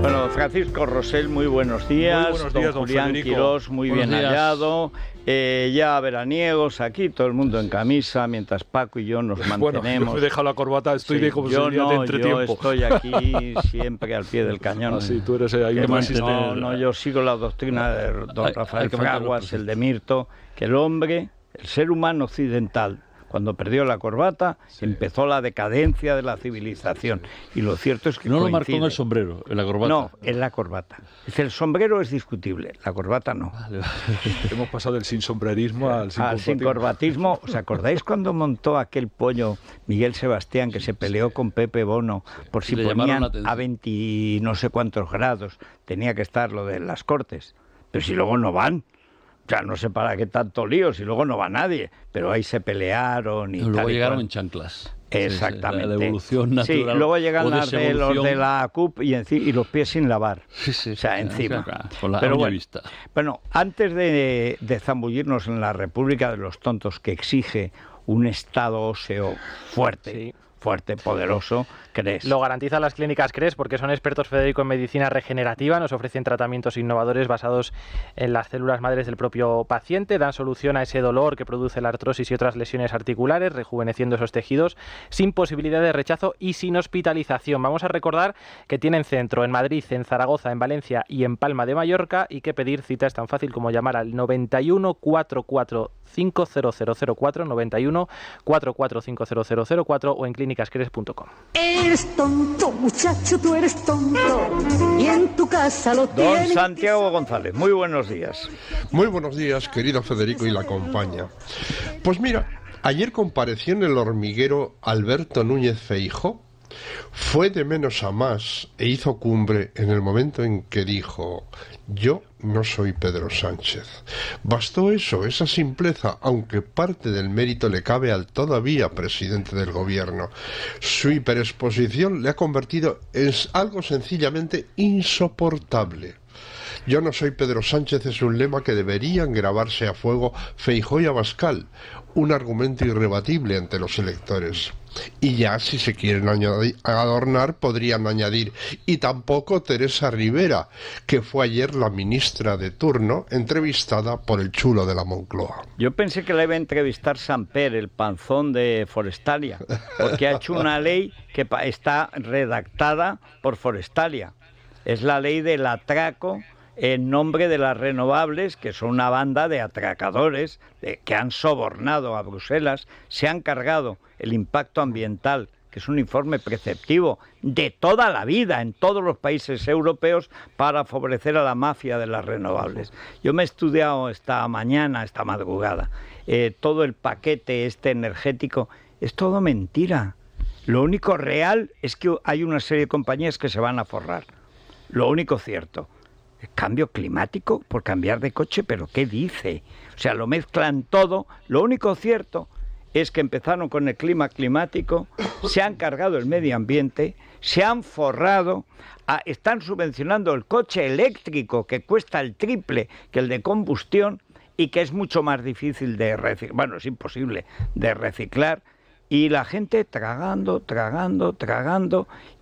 Bueno, Francisco Rosell, muy buenos días. Muy buenos días, don Julián Federico. Quirós, muy Buenos bien días. hallado. Ya veraniegos aquí, todo el mundo en camisa, mientras Paco y yo nos Bueno, mantenemos. yo me he dejado la corbata, estoy de como yo sería de no, entretiempo. yo estoy aquí siempre al pie del cañón. Ah, sí, tú eres ahí un resistente. No, yo sigo la doctrina de don Rafael Fraguas, el de Mirto, que el hombre, el ser humano occidental, cuando perdió la corbata, empezó la decadencia de la civilización. Y lo cierto es que no coincide. lo marcó en el sombrero, en la corbata. No, en la corbata. Es el sombrero es discutible, la corbata no. Vale. Hemos pasado del sin sombrerismo al Sin corbatismo. ¿Os acordáis cuando montó aquel pollo Miguel Sebastián que se peleó con Pepe Bono por si Le llamaron ponían la atención. a 20 no sé cuántos grados? Tenía que estar lo de las Cortes. Pero si luego no van. O sea, no sé para qué tanto lío, si luego no va nadie. Pero ahí se pelearon y Luego tal y llegaron cual. en chanclas. Exactamente. La evolución natural. Sí, luego llegan o los de la CUP y los pies sin lavar. Sí, O sea, encima. Con la Pero uña bueno, vista. bueno, antes de zambullirnos en la República de los Tontos, que exige un estado óseo fuerte, poderoso, ¿crees? Lo garantizan las clínicas CRES porque son expertos, Federico, en medicina regenerativa. Nos ofrecen tratamientos innovadores basados en las células madres del propio paciente. Dan solución a ese dolor que produce la artrosis y otras lesiones articulares, rejuveneciendo esos tejidos sin posibilidad de rechazo y sin hospitalización. Vamos a recordar que tienen centro en Madrid, en Zaragoza, en Valencia y en Palma de Mallorca, y que pedir cita es tan fácil como llamar al 91 44 50004, 91 44 50004 o en clínicascres.com. Eres tonto, muchacho, tú eres tonto. Y en tu casa lo Don tienes. Santiago González, muy buenos días. Muy buenos días, querido Federico y la compañía. Pues mira, ayer compareció en El Hormiguero Alberto Núñez Feijóo. Fue de menos a más e hizo cumbre en el momento en que dijo: yo no soy Pedro Sánchez. Bastó eso, esa simpleza, aunque parte del mérito le cabe al todavía presidente del gobierno. Su hiperexposición le ha convertido en algo sencillamente insoportable. Yo no soy Pedro Sánchez es un lema que deberían grabarse a fuego Feijóo y Abascal, un argumento irrebatible ante los electores. Y ya, si se quieren adornar, podrían añadir: y tampoco Teresa Rivera, que fue ayer la ministra de turno, entrevistada por el chulo de la Moncloa. Yo pensé que le iba a entrevistar Samper, el panzón de Forestalia, porque ha hecho una ley que está redactada por Forestalia. Es la ley del atraco en nombre de las renovables, que son una banda de atracadores que han sobornado a Bruselas, se han cargado el impacto ambiental, que es un informe preceptivo de toda la vida en todos los países europeos para favorecer a la mafia de las renovables. Yo me he estudiado esta madrugada, todo el paquete energético, es todo mentira. Lo único real es que hay una serie de compañías que se van a forrar. Lo único cierto. Cambio climático por cambiar de coche, pero ¿qué dice? O sea, lo mezclan todo. Lo único cierto es que empezaron con el climático, se han cargado el medio ambiente, se han forrado, están subvencionando el coche eléctrico que cuesta el triple que el de combustión y que es mucho más difícil de reciclar, bueno, es imposible de reciclar, y la gente tragando,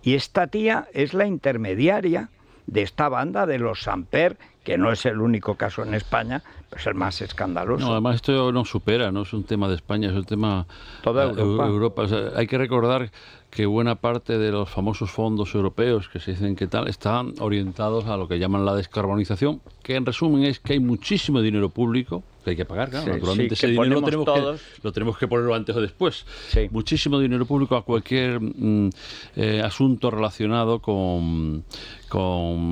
y esta tía es la intermediaria de esta banda de los Samper, que no es el único caso en España, pero es el más escandaloso. No, además esto no supera, no es un tema de España, es un tema toda Europa. O sea, hay que recordar que buena parte de los famosos fondos europeos que se dicen que tal están orientados a lo que llaman la descarbonización, que en resumen es que hay muchísimo dinero público que hay que pagar, claro, sí, naturalmente sí, ese dinero lo tenemos que ponerlo antes o después. Sí. Muchísimo dinero público a cualquier asunto relacionado con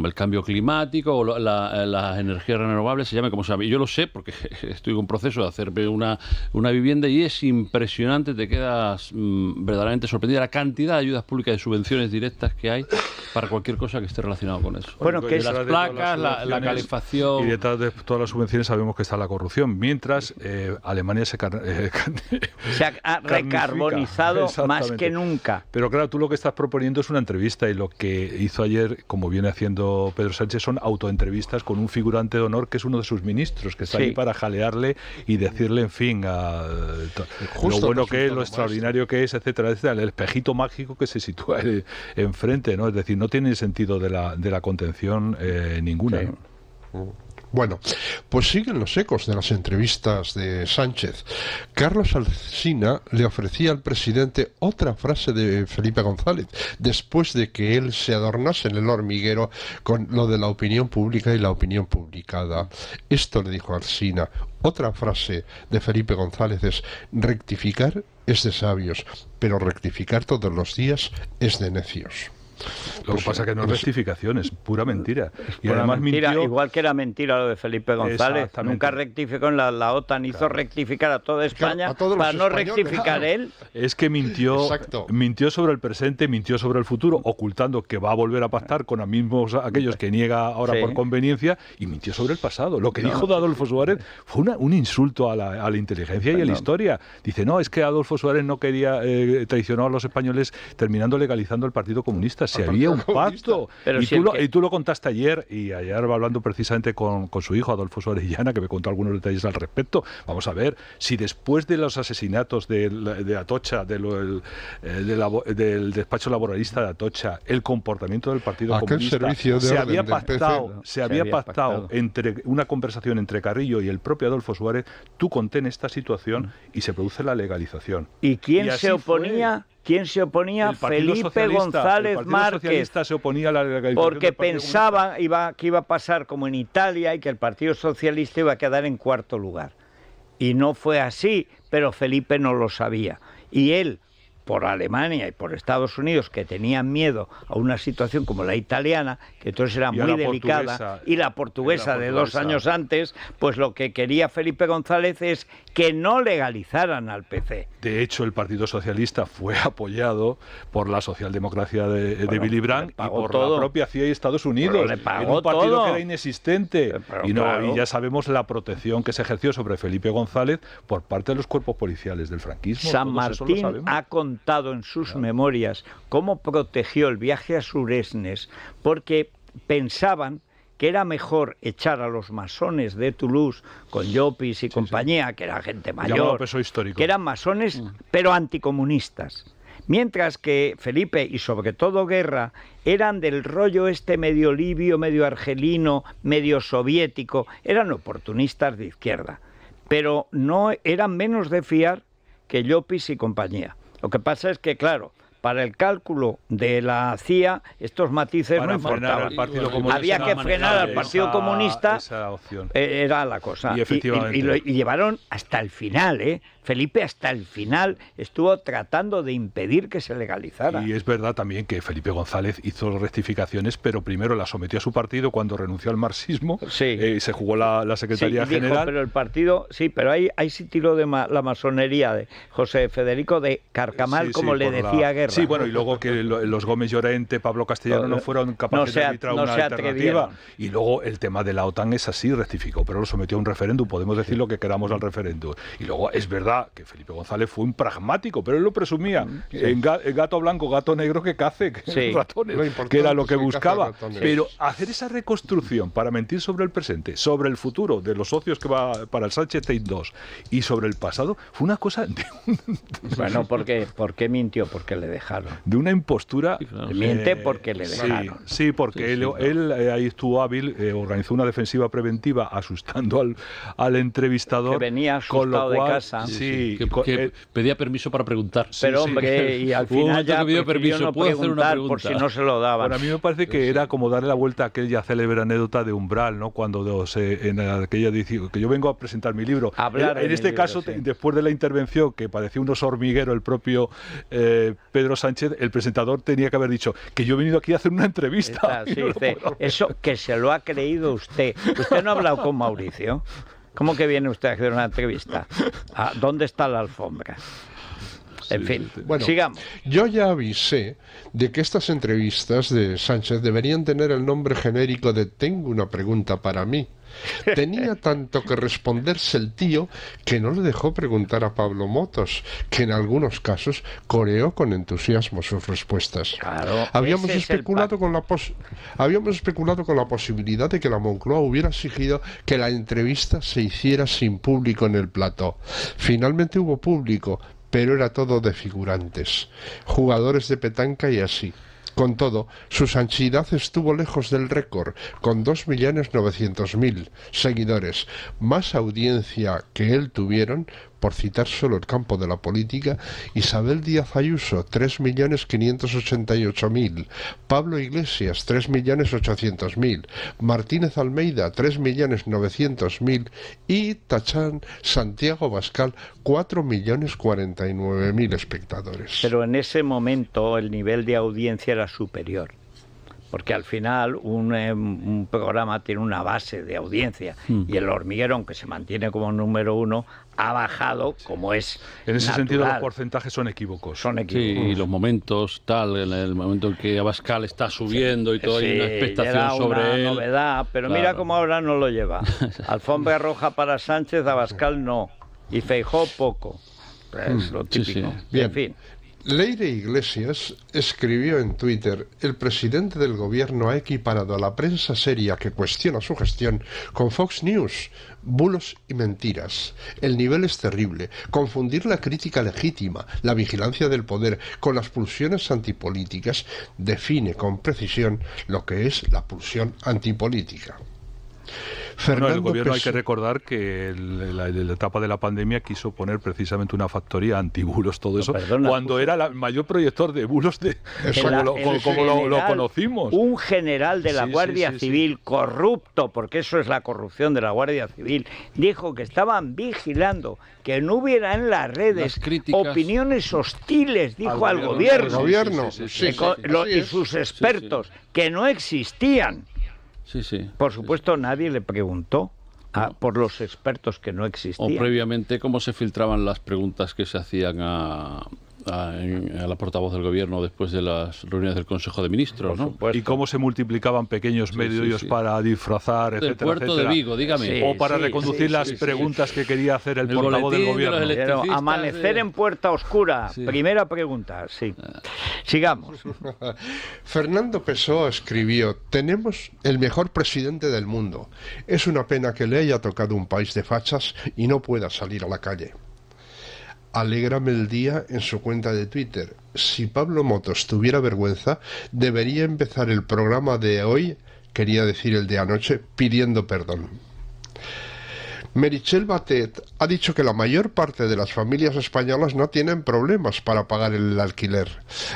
el cambio climático o las energías renovables, se llame como se llame. Yo lo sé porque estoy en un proceso de hacerme una vivienda y es impresionante, te quedas verdaderamente sorprendido la cantidad de ayudas públicas y subvenciones directas que hay para cualquier cosa que esté relacionado con eso. Bueno, que de las placas, la calefacción. Y detrás de todas las subvenciones sabemos que está la corrupción, mientras Alemania se ha recarbonizado más que nunca. Pero claro, tú lo que estás proponiendo es una entrevista, y lo que hizo ayer, como viene haciendo Pedro Sánchez, son autoentrevistas con un figurante de honor que es uno de sus ministros, que está ahí para jalearle y decirle, en fin, lo bueno que es, lo extraordinario que es, etcétera, etcétera, el espejito mágico que se sitúa enfrente, ¿no? Es decir, no tiene sentido de la contención ninguna, sí, ¿no? Bueno, pues siguen los ecos de las entrevistas de Sánchez. Carlos Alsina le ofrecía al presidente otra frase de Felipe González, después de que él se adornase en el hormiguero con lo de la opinión pública y la opinión publicada. Esto le dijo Alsina. Otra frase de Felipe González es: rectificar es de sabios, pero rectificar todos los días es de necios. Lo que pasa es que no es rectificación, es pura mentira. Y además mentira, igual que era mentira lo de Felipe González. Nunca rectificó en la OTAN, hizo rectificar a toda España para no rectificar él. Es que mintió sobre el presente, mintió sobre el futuro, ocultando que va a volver a pactar con aquellos que niega ahora por conveniencia, y mintió sobre el pasado. Lo que dijo de Adolfo Suárez fue un insulto a la inteligencia y a la historia. Dice, no, es que Adolfo Suárez no quería traicionar a los españoles terminando legalizando el Partido Comunista. Si había un pacto. Y tú lo contaste ayer, y ayer hablando precisamente con su hijo Adolfo Suárez Illana, que me contó algunos detalles al respecto. Vamos a ver, si después de los asesinatos de Atocha, del despacho laboralista de Atocha, el comportamiento del Partido Comunista se había pactado entre una conversación entre Carrillo y el propio Adolfo Suárez, tú contén esta situación y se produce la legalización. ¿Y quién se oponía? ¿Quién se oponía? Felipe González Márquez. Se oponía a la legalización porque pensaba que iba a pasar como en Italia y que el Partido Socialista iba a quedar en cuarto lugar. Y no fue así, pero Felipe no lo sabía. Y él, por Alemania y por Estados Unidos, que tenían miedo a una situación como la italiana, que entonces era muy delicada, y la portuguesa de 2 años antes, pues lo que quería Felipe González es que no legalizaran al PC. De hecho, el Partido Socialista fue apoyado por la socialdemocracia de Willy Brandt y por la propia CIA y Estados Unidos. Era un partido que era inexistente. Y ya sabemos la protección que se ejerció sobre Felipe González por parte de los cuerpos policiales del franquismo. San Martín ha contado en sus memorias cómo protegió el viaje a Suresnes, porque pensaban que era mejor echar a los masones de Toulouse con Llopis y compañía, que era gente mayor, que eran masones pero anticomunistas. Mientras que Felipe y sobre todo Guerra eran del rollo medio libio, medio argelino, medio soviético, eran oportunistas de izquierda, pero no eran menos de fiar que Llopis y compañía. Lo que pasa es que, claro, para el cálculo de la CIA, estos matices no importaban. Había que frenar al Partido Comunista, era la cosa. Y llevaron hasta el final, ¿eh? Felipe hasta el final estuvo tratando de impedir que se legalizara. Y es verdad también que Felipe González hizo rectificaciones, pero primero la sometió a su partido cuando renunció al marxismo, se jugó la Secretaría General. Dijo, pero el partido, pero ahí sí tiró de la masonería de José Federico de Carcamal, como le decía Guerra. Sí, bueno, y luego que los Gómez Llorente, Pablo Castellano no fueron capaces de arbitrar una alternativa. Y luego el tema de la OTAN es así, rectificó, pero lo sometió a un referéndum, podemos decir lo que queramos al referéndum. Y luego es verdad que Felipe González fue un pragmático, pero él lo presumía. En gato blanco, gato negro que cace, ratones, que era lo que buscaba. Pero hacer esa reconstrucción para mentir sobre el presente, sobre el futuro de los socios que va para el Sánchez Tate 2 y sobre el pasado, fue una cosa Bueno, ¿por qué mintió? Porque le dejaron. De una impostura. Miente porque le dejaron. Sí, porque él ahí estuvo hábil, organizó una defensiva preventiva asustando al entrevistador. Que venía asustado de casa. Que pedía permiso para preguntar. Pero hombre, y al final ya pidió permiso, no puedo hacer una pregunta por si no se lo daban. Bueno, a mí me parece que era como darle la vuelta a aquella célebre anécdota de Umbral, ¿no? Cuando en aquella edición, que yo vengo a presentar mi libro. En este caso, después de la intervención, que parecía un oso hormiguero el propio Pedro Sánchez, el presentador tenía que haber dicho que yo he venido aquí a hacer una entrevista. Eso que se lo ha creído usted. Usted no ha hablado con Mauricio. ¿Cómo que viene usted a hacer una entrevista? ¿Dónde está la alfombra? En fin, bueno, sigamos. Yo ya avisé de que estas entrevistas de Sánchez deberían tener el nombre genérico de Tengo una pregunta para mí. Tenía tanto que responderse el tío que no le dejó preguntar a Pablo Motos, que en algunos casos coreó con entusiasmo sus respuestas. Claro, habíamos especulado con la posibilidad de que la Moncloa hubiera exigido que la entrevista se hiciera sin público en el plató. Finalmente hubo público, pero era todo de figurantes, jugadores de petanca y así. Con todo, su sanchidad estuvo lejos del récord, con 2.900.000 seguidores, más audiencia que él tuvieron, por citar solo el campo de la política, Isabel Díaz Ayuso, 3.588.000, Pablo Iglesias, 3.800.000, Martínez Almeida, 3.900.000 y Tachán Santiago Abascal, 4.049.000 espectadores. Pero en ese momento el nivel de audiencia era superior. Porque al final un programa tiene una base de audiencia y El Hormiguero, aunque se mantiene como número 1, ha bajado como es en ese natural. sentido los porcentajes son equívocos. Son equívocos. Sí, y los momentos, en el momento en que Abascal está subiendo y todo, hay una expectación sobre una él. Novedad, pero claro. Mira cómo ahora no lo lleva. Alfombra roja para Sánchez, Abascal no. Y Feijóo poco. Es lo típico. Sí. Bien. En fin. Leire Iglesias escribió en Twitter: el presidente del gobierno ha equiparado a la prensa seria que cuestiona su gestión con Fox News, bulos y mentiras. El nivel es terrible. Confundir la crítica legítima, la vigilancia del poder, con las pulsiones antipolíticas define con precisión lo que es la pulsión antipolítica. Bueno, el gobierno hay que recordar que en la etapa de la pandemia quiso poner precisamente una factoría antibulos, todo eso, cuando era el mayor proyector de bulos como lo conocimos. Un general de la Guardia Civil corrupto, porque eso es la corrupción de la Guardia Civil, dijo que estaban vigilando que no hubiera en las redes opiniones hostiles, dijo al gobierno. Y sus expertos, que no existían. Sí. Por supuesto, nadie le preguntó por los expertos que no existían. O previamente, cómo se filtraban las preguntas que se hacían a la portavoz del gobierno después de las reuniones del Consejo de Ministros, ¿no? Y cómo se multiplicaban pequeños medios para disfrazar, del etcétera, puerto de Vigo, dígame. o para reconducir las preguntas que quería hacer el portavoz del gobierno. Pero amanecer en Puerta Oscura, primera pregunta, Sigamos. Fernando Pessoa escribió: tenemos el mejor presidente del mundo. Es una pena que le haya tocado un país de fachas y no pueda salir a la calle. Alégrame el día en su cuenta de Twitter: si Pablo Motos tuviera vergüenza, debería empezar el programa de hoy, quería decir el de anoche, pidiendo perdón. Meritxell Batet ha dicho que la mayor parte de las familias españolas no tienen problemas para pagar el alquiler.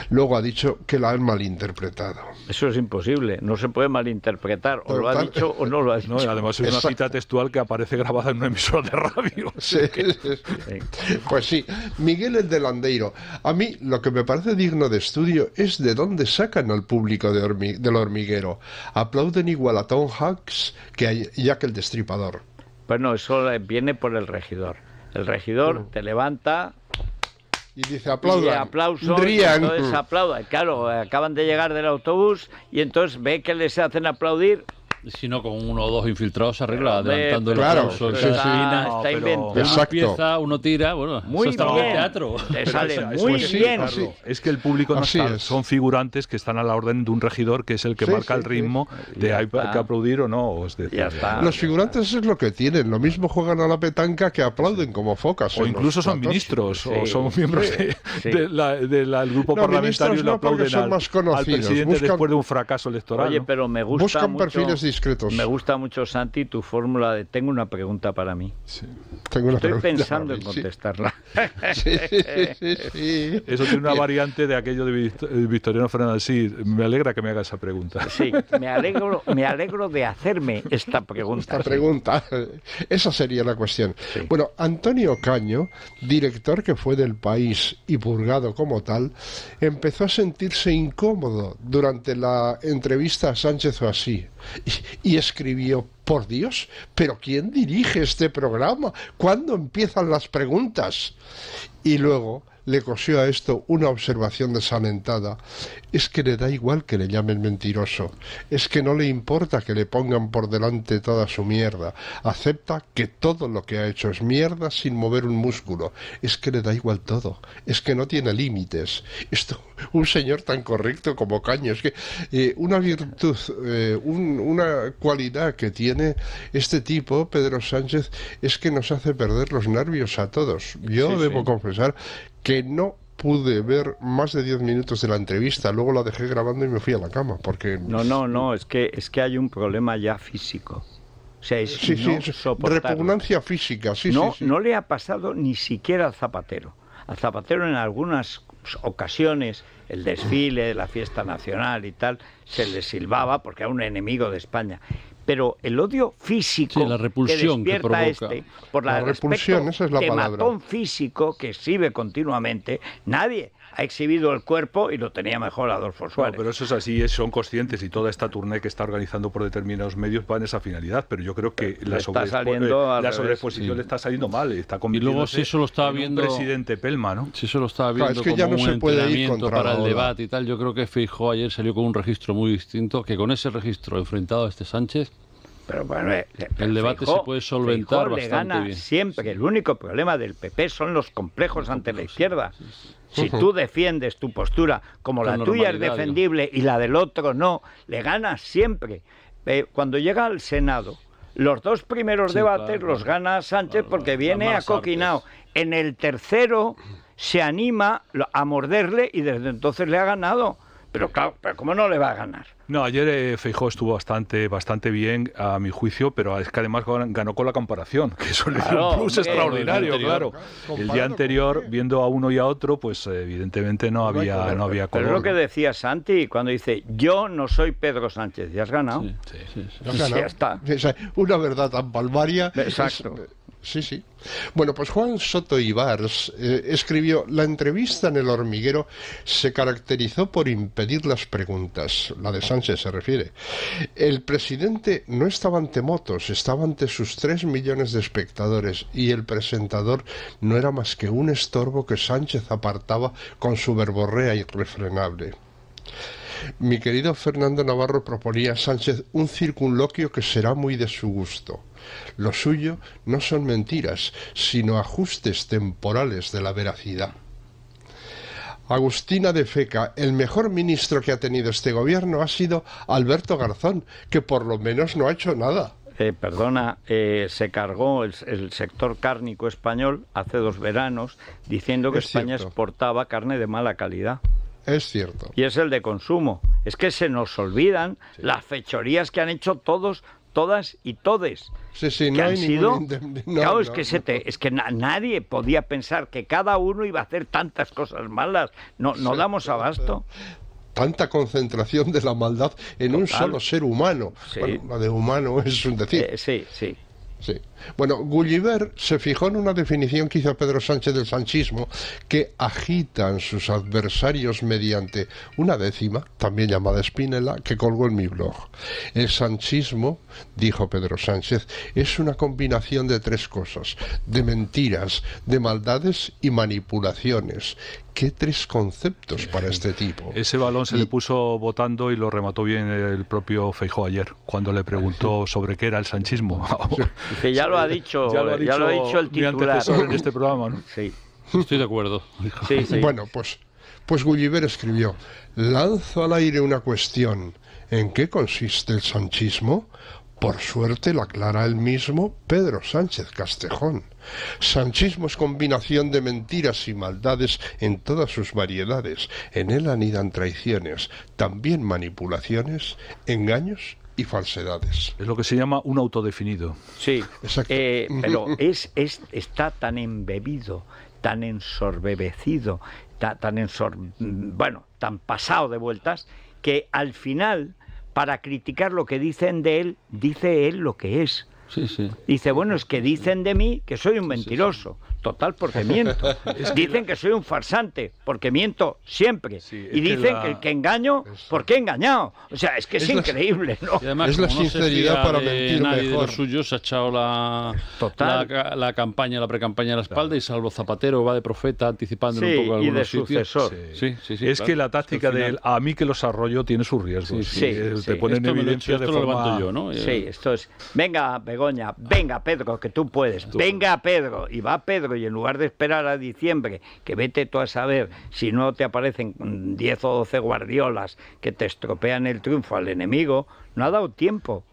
Luego ha dicho que la han malinterpretado. Eso es imposible, no se puede malinterpretar, o lo ha dicho o no lo ha dicho. No, además es una cita textual que aparece grabada en una emisora de radio. Sí. Pues sí, Miguel el de Landeiro. A mí lo que me parece digno de estudio es de dónde sacan al público del Hormiguero. Aplauden igual a Tom Hanks que a Jack el Destripador. Bueno, eso viene por el regidor. El regidor te levanta y dice aplaudan. Y aplausos, entonces aplaudan. Claro, acaban de llegar del autobús y entonces ve que les hacen aplaudir. Si no, con uno o dos infiltrados se arregla, adelantando el claro, aplauso. Está inventado. Uno empieza, uno tira, bueno, muy eso está bien. en teatro. Te sale muy bien. Es que el público no está, son figurantes que están a la orden de un regidor que es el que marca el ritmo de hay que aplaudir o no. Es decir, los figurantes es lo que tienen, lo mismo juegan a la petanca que aplauden como focas. O incluso son ministros o son miembros del grupo parlamentario y le aplauden al presidente después de un fracaso electoral. Oye, pero me gusta buscan mucho, perfiles discretos. Me gusta mucho, Santi, tu fórmula de tengo una pregunta para mí. Estoy pensando en contestarla. Eso tiene una variante de aquello de Victoriano Fernández. Sí, me alegra que me haga esa pregunta. Sí, me alegro de hacerme esta pregunta. Esa sería la cuestión. Sí. Bueno, Antonio Caño, director que fue del País y purgado como tal, empezó a sentirse incómodo durante la entrevista a Sánchez o así. Y escribió: por Dios, ¿pero quién dirige este programa? ¿Cuándo empiezan las preguntas? Y luego le cosió a esto una observación desalentada. Es que le da igual que le llamen mentiroso. Es que no le importa que le pongan por delante toda su mierda. Acepta que todo lo que ha hecho es mierda sin mover un músculo. Es que le da igual todo. Es que no tiene límites. Esto, un señor tan correcto como Caño. Es que una virtud, una cualidad que tiene este tipo, Pedro Sánchez, es que nos hace perder los nervios a todos. Yo debo confesar que no pude ver más de 10 minutos de la entrevista, luego la dejé grabando y me fui a la cama, porque... No, es que hay un problema ya físico. O sea, es repugnancia física, No le ha pasado ni siquiera al Zapatero. Al Zapatero en algunas ocasiones, el desfile, la fiesta nacional y tal, se le silbaba porque era un enemigo de España. Pero el odio físico la repulsión que despierta que por la repulsión, esa es la palabra. Matón físico que exhibe continuamente, nadie ha exhibido el cuerpo y lo tenía mejor Adolfo Suárez. No, pero eso es así, son conscientes y toda esta tournée que está organizando por determinados medios va en esa finalidad, pero yo creo que la sobreexposición le está saliendo mal, está convirtiéndose y luego si eso lo estaba viendo un presidente Pelma, ¿no? Si eso lo estaba viendo es que como ya no un se puede ir entrenamiento contra para el la ola. debate y tal, yo creo que Feijóo ayer salió con un registro muy distinto, que con ese registro enfrentado a este Sánchez, pero bueno, el debate Feijóo, se puede solventar Feijóo bastante le gana bien. Siempre. El único problema del PP son los complejos ante la izquierda. Si tú defiendes tu postura como la tuya es defendible y la del otro no, le ganas siempre. Cuando llega al Senado, los dos primeros debates los gana Sánchez porque viene acoquinado. En el tercero se anima a morderle y desde entonces le ha ganado. Pero claro, ¿cómo no le va a ganar? No, ayer Feijóo estuvo bastante bien, a mi juicio, pero es que además ganó con la comparación, que eso le dio un plus extraordinario, claro. El día anterior, viendo a uno y a otro, pues evidentemente no había color. Pero es lo que decía Santi cuando dice, yo no soy Pedro Sánchez, y has ganado. Sí. Ya está. Una verdad tan palmaria. Exacto. Sí. Bueno, pues Juan Soto Ibars escribió: la entrevista en El Hormiguero se caracterizó por impedir las preguntas. La de Sánchez se refiere. El presidente no estaba ante motos, estaba ante sus 3 millones de espectadores y el presentador no era más que un estorbo que Sánchez apartaba con su verborrea irrefrenable. Mi querido Fernando Navarro proponía a Sánchez un circunloquio que será muy de su gusto. Lo suyo no son mentiras, sino ajustes temporales de la veracidad. Agustina de Feca: el mejor ministro que ha tenido este gobierno ha sido Alberto Garzón, que por lo menos no ha hecho nada. Se cargó el sector cárnico español hace 2 veranos diciendo que España exportaba carne de mala calidad. Es cierto. Y es el de consumo. Es que se nos olvidan las fechorías que han hecho todas y todes. Sí, que no han hay sido. Claro, es que nadie podía pensar que cada uno iba a hacer tantas cosas malas. No damos abasto. Tanta concentración de la maldad en un solo ser humano. Sí. Bueno, lo de humano es un decir. Sí. Bueno, Gulliver se fijó en una definición que hizo Pedro Sánchez del sanchismo, que agitan sus adversarios mediante una décima, también llamada Spinella, que colgó en mi blog. El sanchismo, dijo Pedro Sánchez, es una combinación de 3 cosas: de mentiras, de maldades y manipulaciones. ¿Qué 3 conceptos para este tipo? Ese balón se le puso votando y lo remató bien el propio Feijóo ayer, cuando le preguntó sobre qué era el sanchismo. Dice, ya lo ha dicho el mi titular. antecesor en este programa, ¿no? Sí. Estoy de acuerdo. Sí. Bueno, pues Gulliver escribió: lanzo al aire una cuestión. ¿En qué consiste el sanchismo? Por suerte la aclara el mismo Pedro Sánchez Castejón. Sanchismo es combinación de mentiras y maldades en todas sus variedades. En él anidan traiciones, también manipulaciones, engaños y falsedades. Es lo que se llama un autodefinido. Sí, exacto. Pero está tan embebido, tan ensorbebecido, tan pasado de vueltas, que al final, para criticar lo que dicen de él, dice él lo que es. Sí. Dice, bueno, es que dicen de mí que soy un mentiroso. total porque miento. Dicen que soy un farsante porque miento siempre. Sí, y dicen que engaño porque he engañado. O sea, es que es increíble, ¿no? Y además, es la sinceridad para mentir nadie mejor. De los suyos se ha echado la campaña, la precampaña a la espalda, y salvo Zapatero va de profeta anticipando un poco algunos y de sitios. sucesor. Sí, es claro. que la táctica de a mí que los arroyo tiene sus riesgos. Te ponen en evidencia esto de lo forma... levanto yo, ¿no? Sí, esto es... Venga, Begoña, venga, Pedro, que tú puedes. Venga, Pedro. Y va Pedro, y en lugar de esperar a diciembre, que vete tú a saber si no te aparecen 10 o 12 Guardiolas que te estropean el triunfo al enemigo, no ha dado tiempo.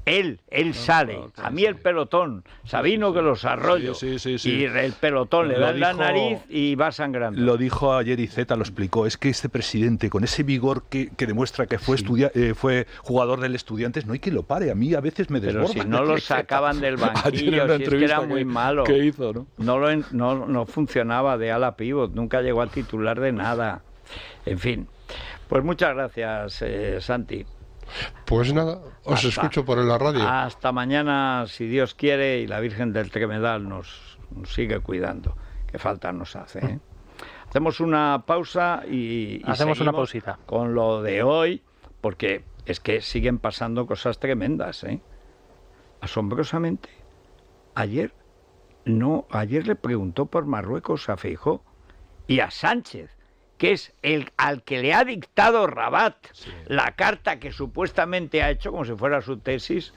Él sale, a mí el pelotón, Sabino que los arroyo, y el pelotón le da en la nariz y va sangrando. Lo dijo ayer Iceta, lo explicó, es que este presidente, con ese vigor que demuestra que fue jugador del Estudiantes, no hay quien lo pare, a mí a veces me desborda. Pero si no lo sacaban del banquillo, si es que era muy malo. ¿Qué hizo, no? No funcionaba de ala pívot, nunca llegó a titular de nada. En fin, pues muchas gracias, Santi. Pues nada, os escucho por la radio. Hasta mañana, si Dios quiere, y la Virgen del Tremedal nos sigue cuidando, que falta nos hace, ¿eh? Hacemos una pausa y hacemos una pausita con lo de hoy, porque es que siguen pasando cosas tremendas, ¿eh? Asombrosamente, ayer le preguntó por Marruecos a Feijóo y a Sánchez, que es al que le ha dictado Rabat la carta que supuestamente ha hecho, como si fuera su tesis,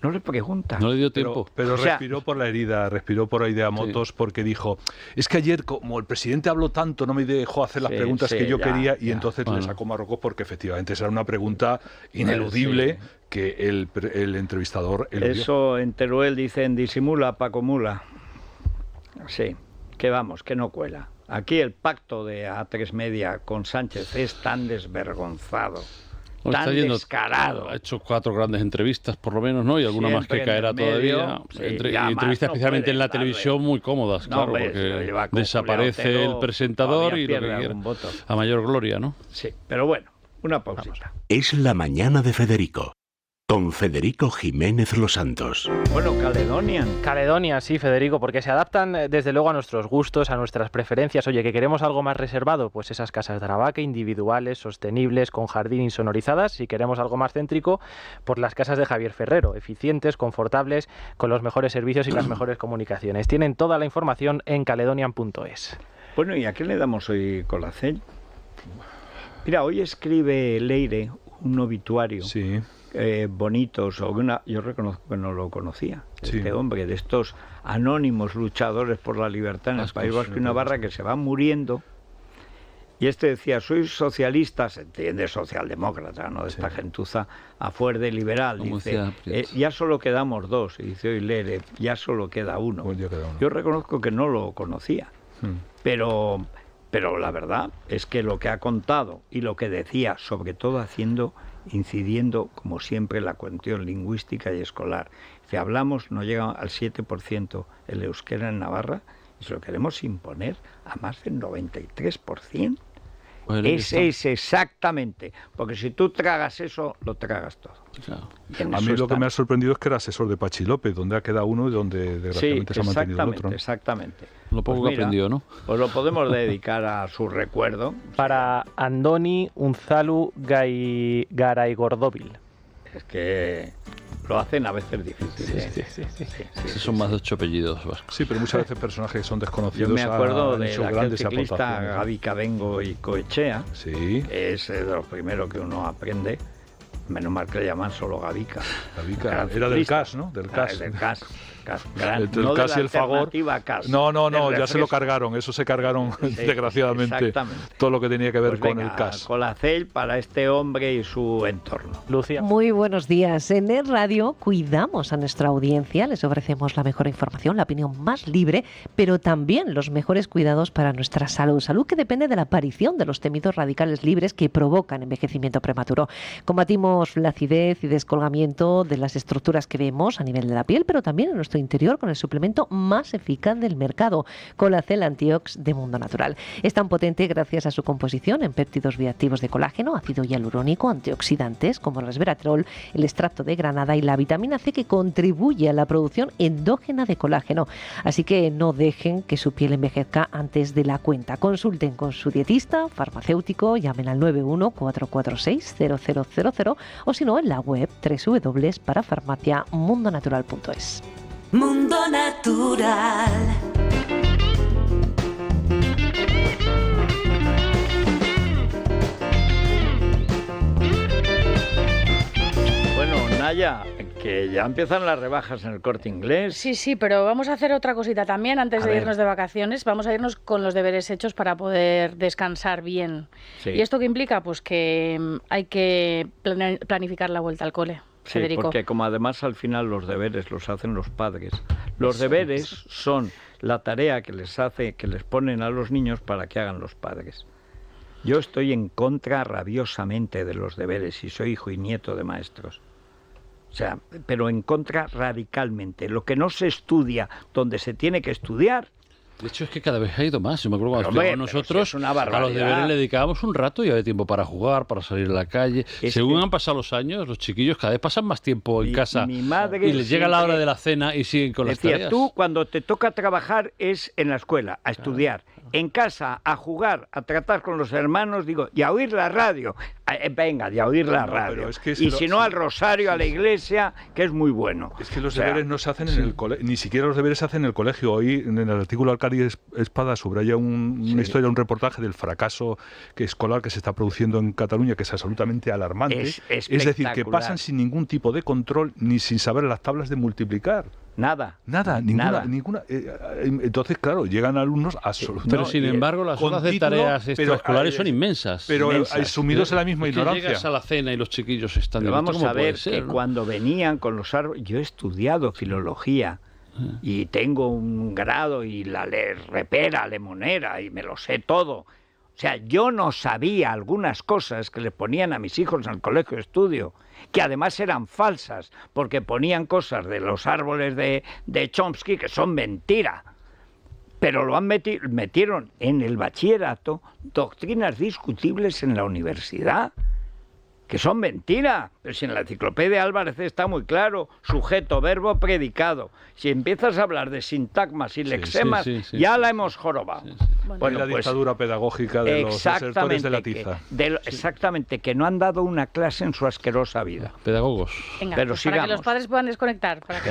no le pregunta. No le dio tiempo. Pero respiró por la herida, respiró por ahí de Motos, porque dijo, es que ayer, como el presidente habló tanto, no me dejó hacer las preguntas que yo quería, y entonces le sacó Marruecos, porque efectivamente esa era una pregunta ineludible que el entrevistador eludió. Eso en Teruel dicen disimula, Paco Mula. Sí, que vamos, que no cuela. Aquí el pacto de A3 Media con Sánchez es tan desvergonzado, tan descarado. Ha hecho 4 grandes entrevistas, por lo menos, ¿no? Y alguna más que caerá todavía. Y entrevistas especialmente en la televisión muy cómodas, claro, porque desaparece el presentador y lo que quiera. A mayor gloria, ¿no? Sí, pero bueno, una pausita. Es la mañana de Federico, con Federico Jiménez Los Santos. Bueno, Caledonia, sí, Federico, porque se adaptan desde luego a nuestros gustos, a nuestras preferencias. Oye, ¿que queremos algo más reservado? Pues esas casas de Aravaca, individuales, sostenibles, con jardín insonorizadas. Si queremos algo más céntrico, por las casas de Javier Ferrero, eficientes, confortables, con los mejores servicios y las mejores comunicaciones. Tienen toda la información en caledonian.es. Bueno, ¿y a qué le damos hoy Colacel? Mira, hoy escribe Leire un obituario. Sí. Bonito, yo reconozco que no lo conocía, este hombre, de estos anónimos luchadores por la libertad en el País Vasco y Navarra, que se van muriendo. Y este decía, soy socialista, se entiende socialdemócrata, ¿no? De esta gentuza a fuerte liberal. Dice, ya solo quedamos 2, y dice hoy Lere, ya solo queda uno. Yo reconozco que no lo conocía, pero la verdad es que lo que ha contado y lo que decía, sobre todo incidiendo, como siempre, en la cuestión lingüística y escolar. Si hablamos, no llega al 7% el euskera en Navarra, y se lo queremos imponer a más del 93%. Bueno, es exactamente, porque si tú tragas eso, lo tragas todo. Claro. A mí lo que me ha sorprendido es que era asesor de Pachi López, donde ha quedado uno y donde desgraciadamente se ha mantenido el otro, ¿no? Exactamente. Lo poco que aprendió, ¿no? Pues lo podemos dedicar a su recuerdo. Para Andoni Unzalu Garaigordóvil. Es que lo hacen a veces difícil. Sí, son más de 8 apellidos vascos. Sí, pero muchas veces personajes que son desconocidos. Yo me acuerdo de aquel ciclista Gaby Cabengo y Coechea, que es de los primeros que uno aprende. Menos mal que le llaman solo Gavica. Era del CAS, ¿no? Del CAS. Del CAS. Entre el CAS y el Fagor. No, ya se lo cargaron. Eso se cargaron, desgraciadamente, todo lo que tenía que ver con el CAS. Colacel para este hombre y su entorno. Lucía. Muy buenos días. En ES Radio cuidamos a nuestra audiencia, les ofrecemos la mejor información, la opinión más libre, pero también los mejores cuidados para nuestra salud. Salud que depende de la aparición de los temidos radicales libres que provocan envejecimiento prematuro. Combatimos menos flacidez y descolgamiento de las estructuras que vemos a nivel de la piel, pero también en nuestro interior con el suplemento más eficaz del mercado, Colacel Antiox de Mundo Natural. Es tan potente gracias a su composición en péptidos bioactivos de colágeno, ácido hialurónico, antioxidantes como el resveratrol, el extracto de granada y la vitamina C, que contribuye a la producción endógena de colágeno. Así que no dejen que su piel envejezca antes de la cuenta. Consulten con su dietista, farmacéutico, llamen al 91-446-0000 o si no en la web www.parafarmaciamundonatural.es. Mundo Natural. Bueno, Naya, que ya empiezan las rebajas en el Corte Inglés. Sí, pero vamos a hacer otra cosita también antes de irnos de vacaciones. Vamos a irnos con los deberes hechos para poder descansar bien. Sí. ¿Y esto qué implica? Pues que hay que planificar la vuelta al cole. Sí, Federico. Porque como además al final los deberes los hacen los padres. Los deberes son la tarea que les ponen a los niños para que hagan los padres. Yo estoy en contra rabiosamente de los deberes y soy hijo y nieto de maestros. O sea, pero en contra radicalmente. Lo que no se estudia donde se tiene que estudiar. De hecho, es que cada vez ha ido más. Yo me acuerdo cuando estudiábamos nosotros, a los deberes le dedicábamos un rato y había tiempo para jugar, para salir a la calle. Según han pasado los años, los chiquillos cada vez pasan más tiempo en casa mi madre y les llega la hora de la cena y siguen con las tareas. Tú, cuando te toca trabajar es en la escuela, a estudiar. En casa, a jugar, a tratar con los hermanos, digo, y a oír la radio. Venga, y a oír la radio. Es que y si no, al rosario, a la iglesia, que es muy bueno. Es que los deberes no se hacen en el colegio, ni siquiera los deberes se hacen en el colegio. Hoy, en el artículo Alcalí Espada, subraya una historia, un reportaje del fracaso escolar que se está produciendo en Cataluña, que es absolutamente alarmante. Es decir, que pasan sin ningún tipo de control, ni sin saber las tablas de multiplicar. Nada. Ninguna. Entonces, claro, llegan alumnos absolutamente. Pero sin embargo, las horas de tareas extraescolares son inmensas. Pero sumidos en la misma ignorancia. Llegas a la cena y los chiquillos están... Pero vamos a ver que cuando venían con los árboles... Yo he estudiado filología y tengo un grado y la repera, lemonera, y me lo sé todo. O sea, yo no sabía algunas cosas que le ponían a mis hijos en el colegio de estudio, que además eran falsas, porque ponían cosas de los árboles de Chomsky que son mentira. Pero lo metieron en el bachillerato doctrinas discutibles en la universidad, que son mentira. Pero si en la enciclopedia Álvarez está muy claro, sujeto, verbo, predicado. Si empiezas a hablar de sintagmas y lexemas, ya la hemos jorobado. Bueno, la dictadura pedagógica de los desertores de la tiza. Exactamente, que no han dado una clase en su asquerosa vida. Pedagogos. Venga, pero pues para que los padres puedan desconectar. Para que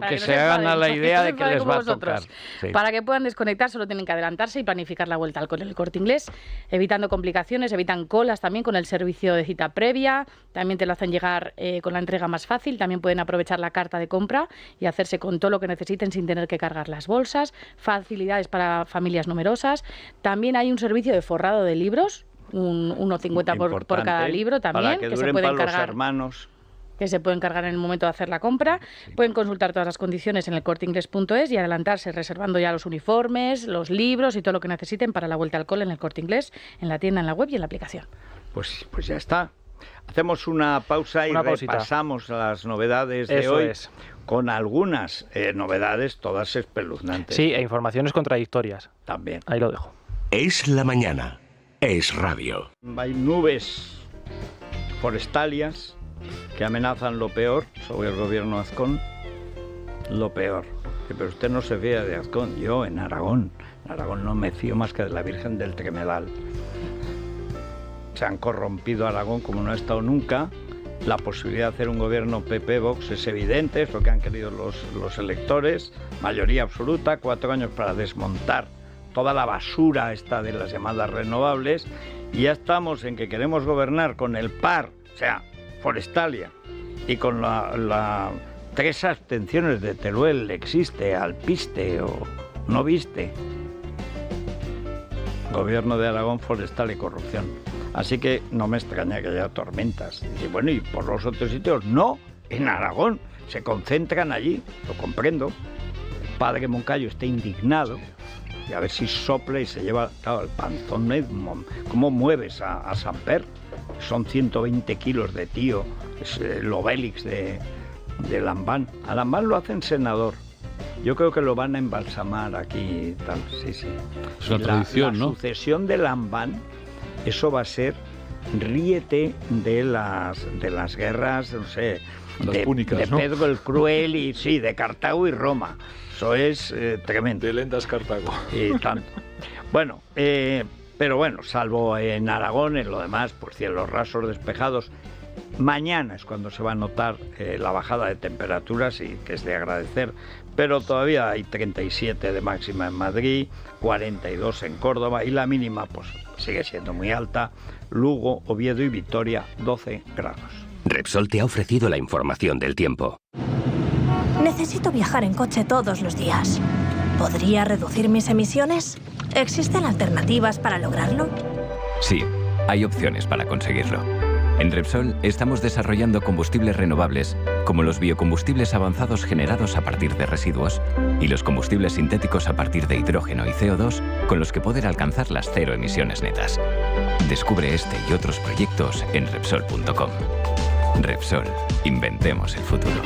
que se hagan a la idea de que les va a tocar. Sí. Para que puedan desconectar solo tienen que adelantarse y planificar la vuelta al cole en el Corte Inglés, evitando complicaciones, evitan colas también con el servicio de cita previa, también te lo hacen llegar con la entrega más fácil, también pueden aprovechar la carta de compra y hacerse con todo lo que necesiten sin tener que cargar las bolsas, facilidades para familias numerosas, también hay un servicio de forrado de libros, 1,50 por cada libro también, que se pueden cargar. Los hermanos. Que se pueden cargar en el momento de hacer la compra. Pueden consultar todas las condiciones en el corteinglés.es y adelantarse reservando ya los uniformes, los libros y todo lo que necesiten para la vuelta al cole en el Corte Inglés, en la tienda, en la web y en la aplicación. Pues ya está. Hacemos una pausa y repasamos las novedades de hoy. Con algunas novedades, todas espeluznantes. Sí, e informaciones contradictorias. También. Ahí lo dejo. Es la mañana. Es radio. Hay nubes forestalias que amenazan lo peor sobre el gobierno Azcón. Lo peor. Pero usted no se fía de Azcón. Yo en Aragón no me fío más que de la Virgen del Tremedal. Se han corrompido Aragón como no ha estado nunca. La posibilidad de hacer un gobierno PP-Vox es evidente, es lo que han querido los electores. Mayoría absoluta, 4 años para desmontar toda la basura esta de las llamadas renovables. Y ya estamos en que queremos gobernar con el PAR, o sea, Forestalia, y con la 3 abstenciones de Teruel, existe, Alpiste o no viste. Gobierno de Aragón, forestal y corrupción. Así que no me extraña que haya tormentas. Y bueno, ¿y por los otros sitios? No, en Aragón. Se concentran allí, lo comprendo. El padre Moncayo está indignado. Y a ver si sopla y se lleva, claro, el panzón. ¿Cómo mueves a Samper? son 120 kilos de tío, es el Obélix de Lambán. A Lambán lo hacen senador. Yo creo que lo van a embalsamar aquí y tal, sí. Es una tradición, ¿no? La sucesión de Lambán, eso va a ser, ríete de las guerras, no sé, púnicas, de Pedro el Cruel y sí, de Cartago y Roma. Eso es tremendo. De Lendas Cartago. Y tanto. Bueno, pero bueno, salvo en Aragón, en lo demás, pues cielos rasos, despejados. Mañana es cuando se va a notar la bajada de temperaturas y que es de agradecer, pero todavía hay 37 de máxima en Madrid, 42 en Córdoba y la mínima pues sigue siendo muy alta. Lugo, Oviedo y Vitoria, 12 grados. Repsol te ha ofrecido la información del tiempo. Necesito viajar en coche todos los días. ¿Podría reducir mis emisiones? ¿Existen alternativas para lograrlo? Sí, hay opciones para conseguirlo. En Repsol estamos desarrollando combustibles renovables, como los biocombustibles avanzados generados a partir de residuos y los combustibles sintéticos a partir de hidrógeno y CO2, con los que poder alcanzar las 0 emisiones netas. Descubre este y otros proyectos en Repsol.com. Repsol, inventemos el futuro.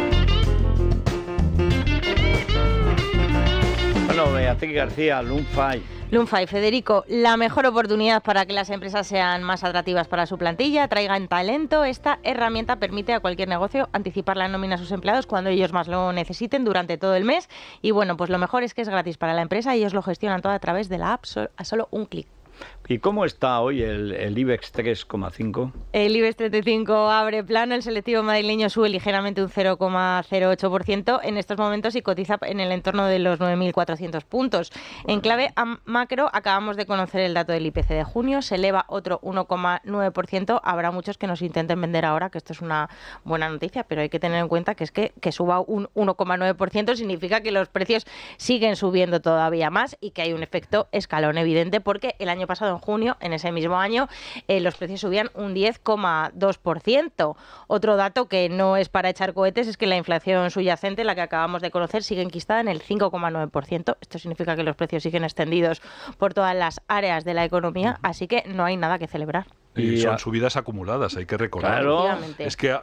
Bueno, Beatriz García, Lunfai. Lunfai, Federico, la mejor oportunidad para que las empresas sean más atractivas para su plantilla, traigan talento. Esta herramienta permite a cualquier negocio anticipar la nómina a sus empleados cuando ellos más lo necesiten durante todo el mes. Y bueno, pues lo mejor es que es gratis para la empresa y ellos lo gestionan todo a través de la app a solo un clic. ¿Y cómo está hoy el IBEX 3,5? El IBEX 35 abre plano, el selectivo madrileño sube ligeramente un 0,08% en estos momentos y cotiza en el entorno de los 9.400 puntos. En clave macro, acabamos de conocer el dato del IPC de junio, se eleva otro 1,9%. Habrá muchos que nos intenten vender ahora que esto es una buena noticia, pero hay que tener en cuenta que es que suba un 1,9% significa que los precios siguen subiendo todavía más y que hay un efecto escalón evidente, porque el año pasado, en junio, en ese mismo año, los precios subían un 10,2%. Otro dato que no es para echar cohetes es que la inflación subyacente, la que acabamos de conocer, sigue enquistada en el 5,9%. Esto significa que los precios siguen extendidos por todas las áreas de la economía, así que no hay nada que celebrar. Y son subidas acumuladas, hay que recordarlo. Claro. Es que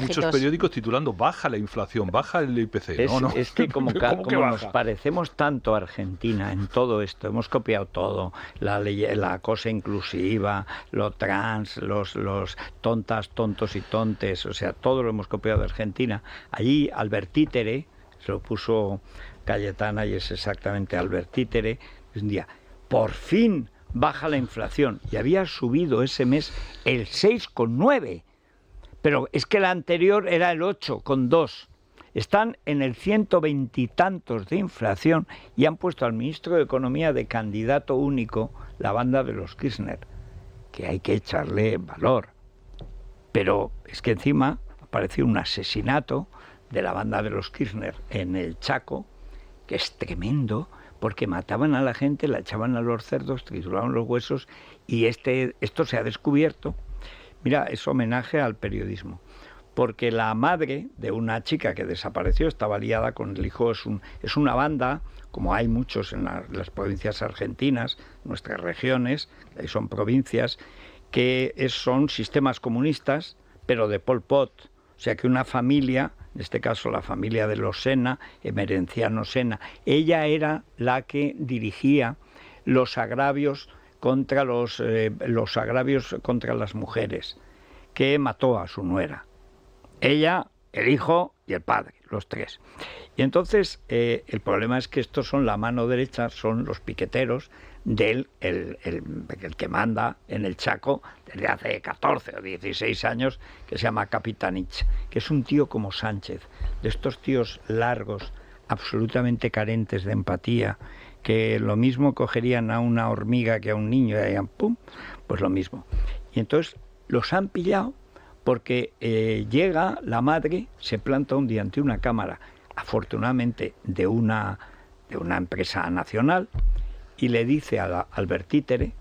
muchos periódicos titulando baja la inflación, baja el IPC. Es que como nos parecemos tanto a Argentina en todo esto, hemos copiado todo, la cosa inclusiva, lo trans, los tontas, tontos y tontes, o sea, todo lo hemos copiado de Argentina. Allí Albertítere, se lo puso Cayetana y es exactamente Albertítere, un día, por fin baja la inflación, y había subido ese mes el 6,9%, pero es que la anterior era el 8,2%. Están en el 120 y tantos de inflación y han puesto al ministro de Economía de candidato único, la banda de los Kirchner, que hay que echarle valor. Pero es que encima apareció un asesinato de la banda de los Kirchner en el Chaco, que es tremendo, porque mataban a la gente, la echaban a los cerdos, trituraban los huesos, y esto se ha descubierto. Mira, es homenaje al periodismo, porque la madre de una chica que desapareció estaba liada con el hijo, es una banda, como hay muchos en las provincias argentinas, nuestras regiones, son provincias, que son sistemas comunistas, pero de Pol Pot, o sea que una familia, en este caso la familia de los Sena, Emerenciano Sena, ella era la que dirigía los agravios contra agravios contra las mujeres, que mató a su nuera. Ella, el hijo y el padre, los tres. Y entonces el problema es que estos son la mano derecha, son los piqueteros del el que manda en el Chaco desde hace 14 o 16 años, que se llama Capitanich, que es un tío como Sánchez, de estos tíos largos, absolutamente carentes de empatía, que lo mismo cogerían a una hormiga que a un niño y harían pum, pues lo mismo. Y entonces los han pillado porque llega la madre, se planta un día ante una cámara, afortunadamente de una empresa nacional, y le dice a Albertítere,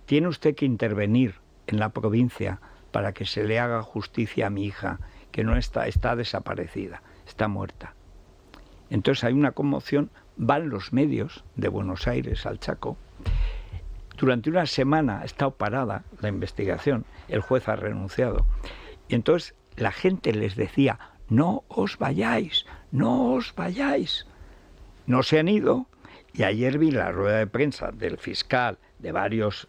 tiene usted que intervenir en la provincia para que se le haga justicia a mi hija, que no está desaparecida, está muerta. Entonces hay una conmoción, van los medios de Buenos Aires al Chaco, Durante una semana ha estado parada la investigación, el juez ha renunciado. Y entonces la gente les decía, no os vayáis, no os vayáis. No se han ido, y ayer vi la rueda de prensa del fiscal, de varios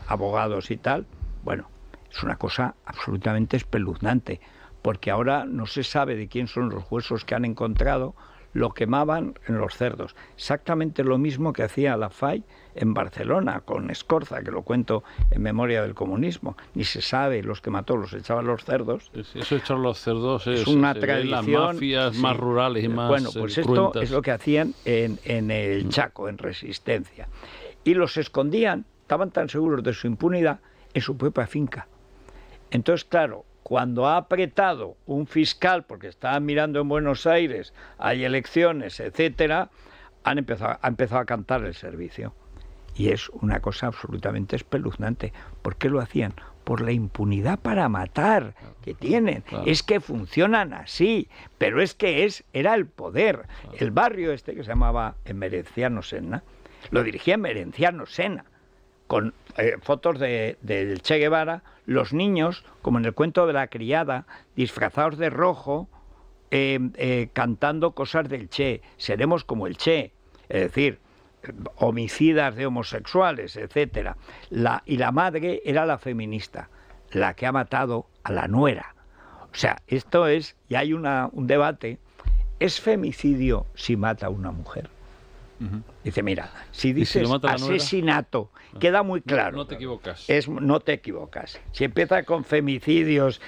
abogados y tal. Bueno, es una cosa absolutamente espeluznante, porque ahora no se sabe de quién son los huesos que han encontrado, lo quemaban en los cerdos. Exactamente lo mismo que hacía la FAI en Barcelona con Escorza, que lo cuento en Memoria del Comunismo. Ni se sabe, los que mató los echaban los cerdos. Eso de echar los cerdos es una tradición. Las mafias más rurales y más Bueno, pues cruentas. Esto es lo que hacían en el Chaco, en Resistencia. Y los escondían, estaban tan seguros de su impunidad, en su propia finca. Entonces, claro, cuando ha apretado un fiscal, porque estaban mirando en Buenos Aires, hay elecciones, etcétera, ha empezado a cantar el servicio. Y es una cosa absolutamente espeluznante. ¿Por qué lo hacían? Por la impunidad para matar que tienen. Claro. Es que funcionan así, pero es que era el poder. Claro. El barrio este que se llamaba Emerenciano Senna, lo dirigía Emerenciano Senna, con fotos del Che Guevara, los niños, como en el cuento de la criada, disfrazados de rojo, cantando cosas del Che, seremos como el Che, es decir, homicidas de homosexuales, etcétera. Y la madre era la feminista, la que ha matado a la nuera. O sea, esto es, y hay un debate, ¿es femicidio si mata a una mujer? Dice, mira, si dices si asesinato, queda muy claro. No te equivocas. No te equivocas. Si empieza con femicidios,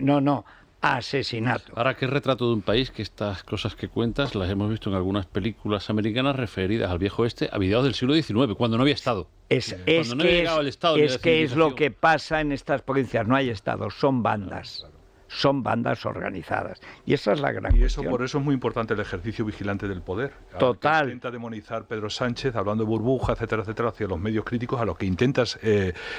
no, asesinato. Ahora, ¿qué retrato de un país que estas cosas que cuentas las hemos visto en algunas películas americanas referidas al viejo oeste a mediados del siglo XIX, cuando no había Estado? Es lo que pasa en estas provincias, no hay Estado, son bandas. Son bandas organizadas. Y esa es la gran cuestión. Por eso es muy importante el ejercicio vigilante del poder. Total. Intenta demonizar Pedro Sánchez, hablando de burbuja, etcétera, etcétera, hacia los medios críticos, a los que intentas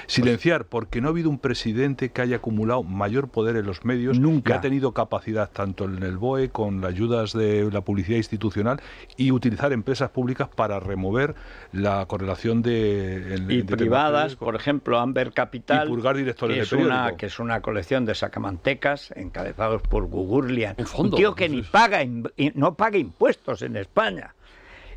silenciar, porque no ha habido un presidente que haya acumulado mayor poder en los medios. Nunca. Que ha tenido capacidad, tanto en el BOE, con las ayudas de la publicidad institucional, y utilizar empresas públicas para remover la correlación y privadas, por ejemplo, Amber Capital, y purgar directores de periódico. Que es una colección de sacamantecas encabezados por Gugurlian, un tío que no paga impuestos en España.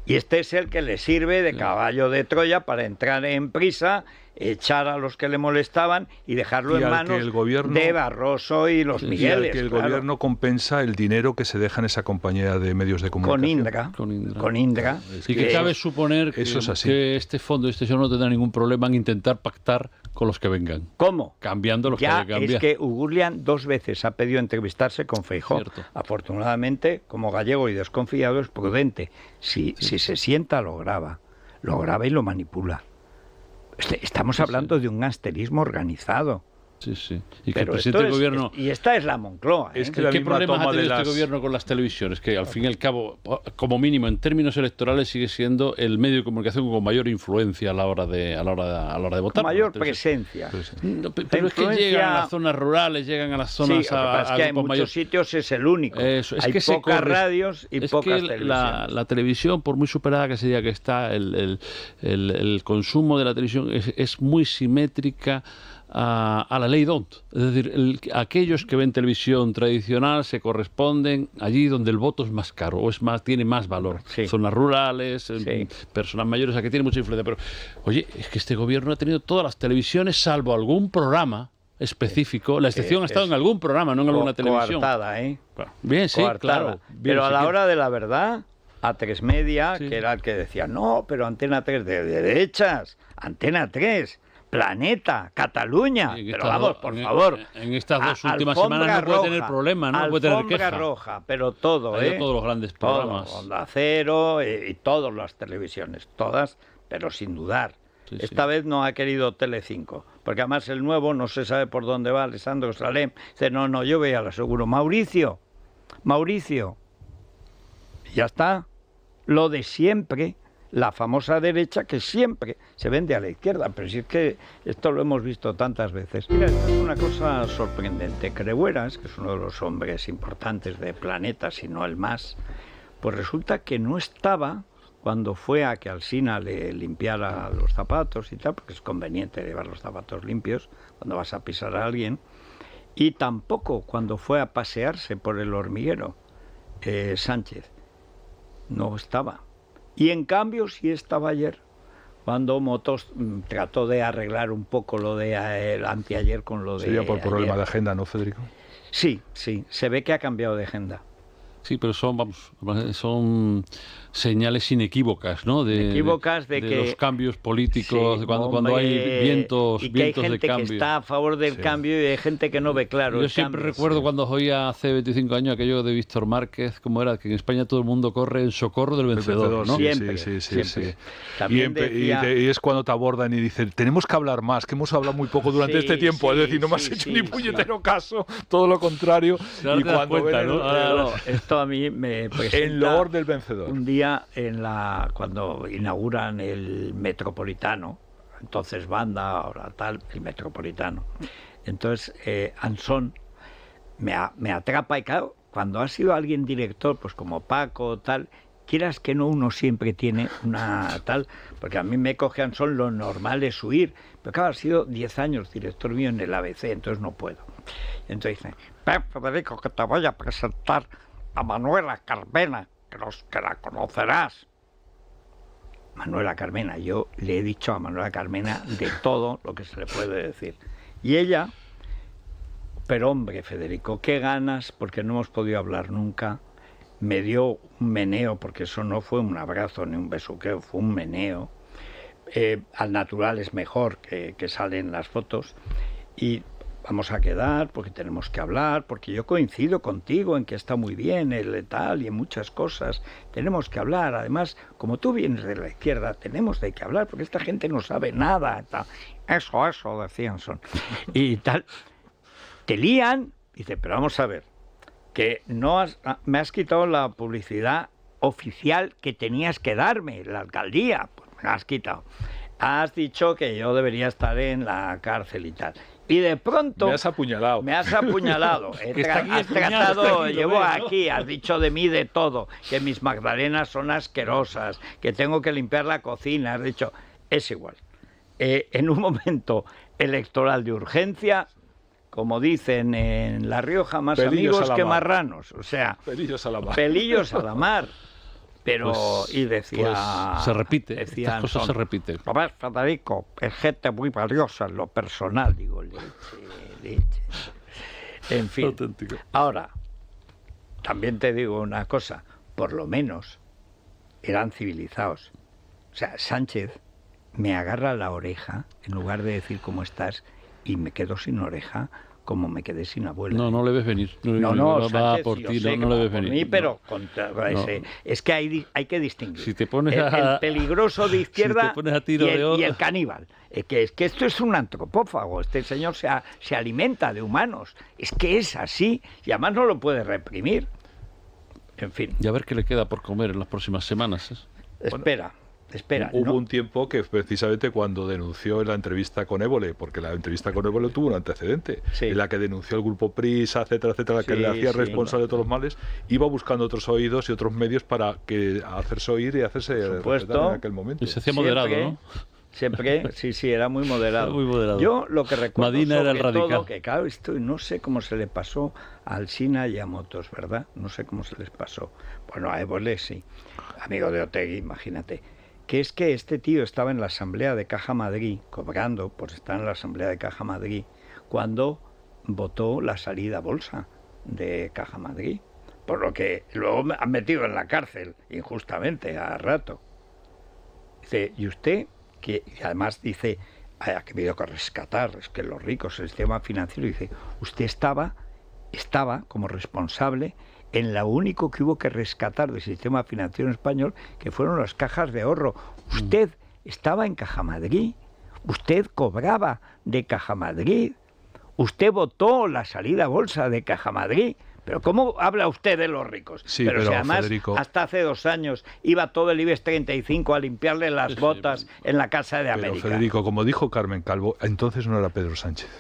Y este es el que le sirve de caballo de Troya para entrar en prisa, echar a los que le molestaban y dejarlo en manos de Barroso y los Migueles. Y al que el gobierno compensa el dinero que se deja en esa compañía de medios de comunicación. Con Indra. Y que cabe suponer que este fondo y este señor no tendrá ningún problema en intentar pactar con los que vengan. ¿Cómo? Cambiando los que haya que cambiar. Es que Ugurlian 2 veces ha pedido entrevistarse con Feijóo. Afortunadamente, como gallego y desconfiado, es prudente. Si se sienta, lo graba y lo manipula. Estamos hablando de un gangsterismo organizado. Sí. Y que pero el presidente del gobierno... y esta es la Moncloa. Es que ¿Qué problemas ha tenido este gobierno con las televisiones? Que al fin y al cabo, como mínimo, en términos electorales, sigue siendo el medio de comunicación con mayor influencia a la hora de votar. Con mayor presencia. Pero es que llegan a las zonas rurales, llegan a las zonas... Sí, es que en muchos sitios es el único. Eso, es hay que pocas radios y pocas televisiones. La televisión, por muy superada que se diga que está, el consumo de la televisión es muy simétrica a la ley D'Hondt. Es decir, aquellos que ven televisión tradicional se corresponden allí donde el voto es más caro o tiene más valor. Zonas rurales, personas mayores, a que tiene mucha influencia. Pero, oye, es que este gobierno ha tenido todas las televisiones, salvo algún programa específico. La excepción ha estado en algún programa, no en alguna televisión. Coartada, ¿eh? Bien, sí, claro. Pero a la hora de la verdad, A3 Media, que era el que decía, no, pero Antena 3 de derechas, Antena 3... Planeta, Cataluña, pero vamos, por favor. En estas 2 últimas semanas no puede tener problema, no puede tener queja. Roja, pero todo, todos los grandes programas. Onda Cero y todas las televisiones, todas, pero sin dudar. Esta vez no ha querido Telecinco, porque además el nuevo no se sabe por dónde va, Alessandro Salem. Dice, no, yo voy a lo seguro. Mauricio, ya está, lo de siempre. La famosa derecha que siempre se vende a la izquierda, pero si es que esto lo hemos visto tantas veces. Mira, esto es una cosa sorprendente. Crehueras, que es uno de los hombres importantes de Planeta, si no el más, pues resulta que no estaba cuando fue a que Alsina le limpiara los zapatos y tal, porque es conveniente llevar los zapatos limpios cuando vas a pisar a alguien, y tampoco cuando fue a pasearse por el hormiguero, Sánchez. No estaba. Y en cambio sí estaba ayer, cuando Motos trató de arreglar un poco lo de el anteayer con lo de Sería por problema ayer. de agenda, ¿no, Federico? Sí, se ve que ha cambiado de agenda. Sí, pero son señales inequívocas, ¿no? De que los cambios políticos, sí, cuando hay vientos y que hay gente de cambio. que está a favor del cambio y hay gente que no ve claro. Yo siempre recuerdo cuando oía hace 25 años aquello de Víctor Márquez, como era que en España todo el mundo corre en socorro del vencedor, ¿no? Siempre. Y es cuando te abordan y dicen, tenemos que hablar más, que hemos hablado muy poco durante este tiempo, es decir, no me has hecho ni puñetero caso, todo lo contrario. Claro, y cuando cuenta, ven Claro, esto a mí me presenta en loor del vencedor. Un día cuando inauguran el Metropolitano, entonces Banda, ahora tal, el Metropolitano. Entonces Ansón me atrapa y claro, cuando ha sido alguien director, pues como Paco, tal, quieras que no, uno siempre tiene una tal, porque a mí me coge Ansón, lo normal es huir, pero claro, ha sido 10 años director mío en el ABC, entonces no puedo. Entonces dice, Federico, que te voy a presentar a Manuela Carmena, que la conocerás. Manuela Carmena, yo le he dicho a Manuela Carmena de todo lo que se le puede decir. Y ella, pero hombre, Federico, qué ganas, porque no hemos podido hablar nunca, me dio un meneo, porque eso no fue un abrazo ni un besuqueo, fue un meneo. Al natural es mejor que salen las fotos, y vamos a quedar porque tenemos que hablar, porque yo coincido contigo en que está muy bien el tal y en muchas cosas. Tenemos que hablar. Además, como tú vienes de la izquierda, tenemos de qué hablar porque esta gente no sabe nada. Tal. Eso, decían son. Y tal. Te lían. Dice, pero vamos a ver, que me has quitado la publicidad oficial que tenías que darme, la alcaldía. Pues me la has quitado. Has dicho que yo debería estar en la cárcel y tal. Y de pronto... Me has apuñalado. Has tratado, llevo aquí, has dicho de mí de todo, que mis magdalenas son asquerosas, que tengo que limpiar la cocina, has dicho... Es igual. En un momento electoral de urgencia, como dicen en La Rioja, más pelillos amigos que marranos. O sea, pelillos a la mar. Pelillos a la mar. Pero, pues, y decía... Pues se repite, decían, estas cosas se repiten. A ver, Federico, es gente muy valiosa en lo personal, digo, leche. En fin. Auténtico. Ahora, también te digo una cosa, por lo menos eran civilizados. O sea, Sánchez me agarra la oreja, en lugar de decir cómo estás, y me quedo sin oreja, como me quedé sin abuela. No le ves venir. No, va Sánchez, por ti, no le ves venir. Mí, pero es que hay que distinguir. Si te pones el peligroso de izquierda si te pones a tiro y el caníbal. Es que esto es un antropófago. Este señor se alimenta de humanos. Es que es así y además no lo puede reprimir. En fin. Y a ver qué le queda por comer en las próximas semanas. Espera. Hubo un tiempo que precisamente cuando denunció en la entrevista con Évole, porque la entrevista con Évole tuvo un antecedente, en la que denunció el grupo Prisa, etcétera, que le hacía responsable de todos los males, iba buscando otros oídos y otros medios para hacerse oír y hacerse respetar en aquel momento. Y se hacía moderado, ¿no? Siempre, sí, era muy moderado. Muy moderado. Yo lo que recuerdo Madina sobre era el radical. todo, que claro, no sé cómo se le pasó a Alsina y a Motos, ¿verdad? No sé cómo se les pasó. Bueno, a Évole sí, amigo de Otegi, imagínate. Que es que este tío estaba en la Asamblea de Caja Madrid, cobrando por estar en la Asamblea de Caja Madrid, cuando votó la salida a bolsa de Caja Madrid, por lo que luego me han metido en la cárcel, injustamente, a rato. Dice, y usted, que además dice, ha habido que rescatar, es que los ricos, el sistema financiero, dice, usted estaba como responsable en lo único que hubo que rescatar del sistema financiero español, que fueron las cajas de ahorro. Usted estaba en Caja Madrid, usted cobraba de Caja Madrid, usted votó la salida a bolsa de Caja Madrid. Pero ¿cómo habla usted de los ricos? Sí, pero si además, Federico, hasta hace 2 años iba todo el IBEX 35 a limpiarle las botas en la Casa de América. Pero Federico, como dijo Carmen Calvo, entonces no era Pedro Sánchez.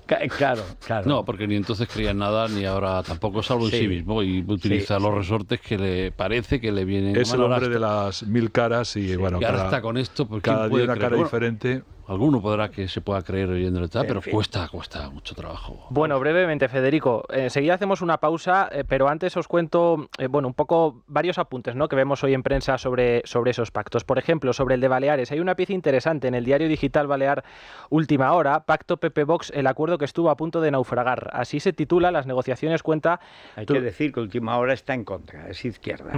Claro. No, porque ni entonces creía en nada, ni ahora tampoco, salvo en sí mismo, y utiliza los resortes que le parece que le vienen. Es el hombre de las 1000 caras y bueno, y ahora está con esto, porque cada día una cara diferente. Alguno podrá que se pueda creer oyéndolo, pero cuesta mucho trabajo. Bueno, brevemente, Federico, enseguida hacemos una pausa, pero antes os cuento, un poco varios apuntes, ¿no?, que vemos hoy en prensa sobre esos pactos. Por ejemplo, sobre el de Baleares, hay una pieza interesante en el diario digital Balear Última Hora, Pacto PP-Vox, el acuerdo que estuvo a punto de naufragar. Así se titula, las negociaciones cuenta... Hay que decir que Última Hora está en contra, es izquierda.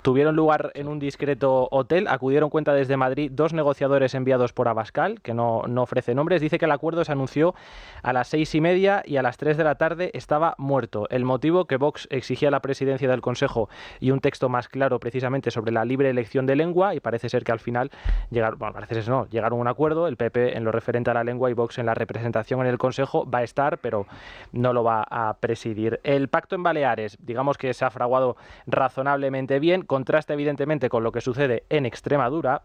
Tuvieron lugar en un discreto hotel, acudieron cuenta desde Madrid 2 negociadores enviados por Abascal, que no ofrece nombres. Dice que el acuerdo se anunció a las 6:30 y a las 3 de la tarde estaba muerto. El motivo, que Vox exigía la presidencia del Consejo y un texto más claro precisamente sobre la libre elección de lengua, y parece ser que al final llegaron a un acuerdo. El PP en lo referente a la lengua y Vox en la representación en el Consejo va a estar, pero no lo va a presidir. El pacto en Baleares, digamos que se ha fraguado razonablemente bien, contrasta evidentemente con lo que sucede en Extremadura.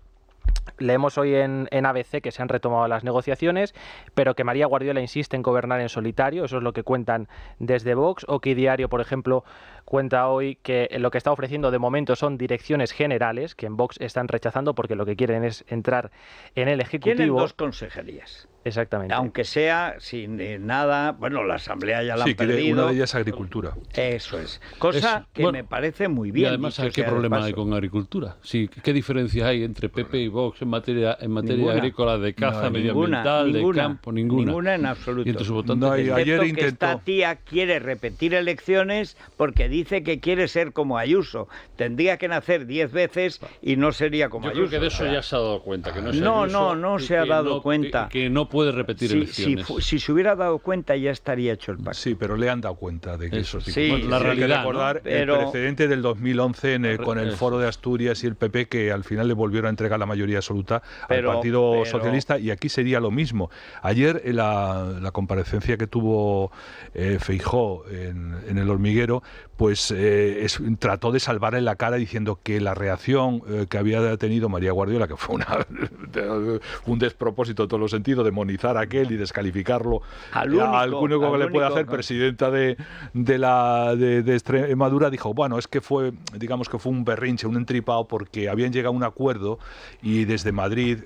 Leemos hoy en ABC que se han retomado las negociaciones, pero que María Guardiola insiste en gobernar en solitario, eso es lo que cuentan desde Vox. Oki Diario, por ejemplo, cuenta hoy que lo que está ofreciendo de momento son direcciones generales, que en Vox están rechazando porque lo que quieren es entrar en el Ejecutivo. Tienen 2 consejerías. Exactamente. Aunque sea sin nada, la Asamblea ya la han perdido. Sí, una de ellas es Agricultura. Eso es. Cosa que me parece muy bien. Y además, ¿qué problema hay con Agricultura? Sí, ¿qué diferencias hay entre PP y Vox en materia agrícola, de caza, medioambiental, de campo? Ninguna en absoluto. Y entre sus votantes, ayer intentó... que esta tía quiere repetir elecciones porque dice que quiere ser como Ayuso. Tendría que nacer 10 veces y no sería como Ayuso. Yo creo que de eso ya se ha dado cuenta. Que no se ha dado cuenta. Que no puede repetir elecciones. Si se hubiera dado cuenta ya estaría hecho el pacto. Sí, pero le han dado cuenta de que eso sí. La realidad, hay que recordar el precedente del 2011 con el Foro de Asturias y el PP, que al final le volvieron a entregar la mayoría absoluta al Partido Socialista, y aquí sería lo mismo. Ayer en la comparecencia que tuvo Feijóo en El Hormiguero, pues trató de salvar en la cara diciendo que la reacción que había tenido María Guardiola, que fue un despropósito en todos los sentidos, demonizar a aquel y descalificarlo al único que le puede hacer presidenta de Extremadura, dijo, es que fue un berrinche, un entripado, porque habían llegado a un acuerdo y desde Madrid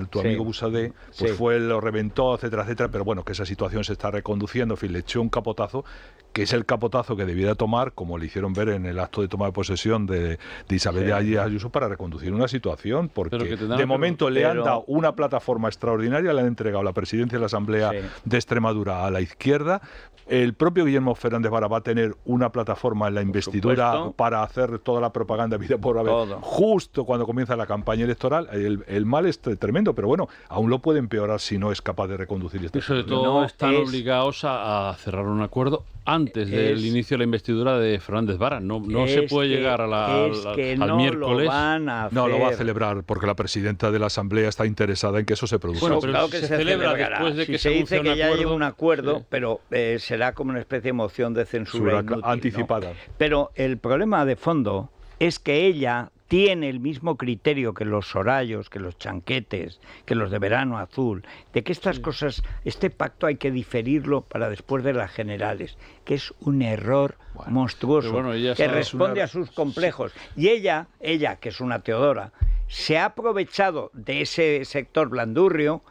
tu amigo Busadé lo reventó, etcétera, pero que esa situación se está reconduciendo. En fin, le echó un capotazo, que es el capotazo que debiera tomar, como le hicieron ver en el acto de toma de posesión de Isabel Ayuso, para reconducir una situación, porque de momento le han dado una plataforma extraordinaria, le han entregado la presidencia de la Asamblea de Extremadura a la izquierda. El propio Guillermo Fernández Vara va a tener una plataforma en la investidura para hacer toda la propaganda vida por haber, justo cuando comienza la campaña electoral. El mal es tremendo, pero aún lo puede empeorar si no es capaz de reconducir esto. Y sobre todo están obligados a cerrar un acuerdo antes del inicio de la investidura de Fernández Vara. No se puede llegar al miércoles. No lo va a celebrar, porque la presidenta de la Asamblea está interesada en que eso se produzca. Bueno, pero claro que se celebra después de que se dice que ya hay un acuerdo, pero será como una especie de moción de censura anticipada. Pero el problema de fondo es que ella tiene el mismo criterio que los Sorayos, que los Chanquetes, que los de Verano Azul, de que estas cosas, este pacto hay que diferirlo para después de las generales, que es un error monstruoso, que responde a sus complejos. Y ella, que es una Teodora, se ha aprovechado de ese sector blandurrio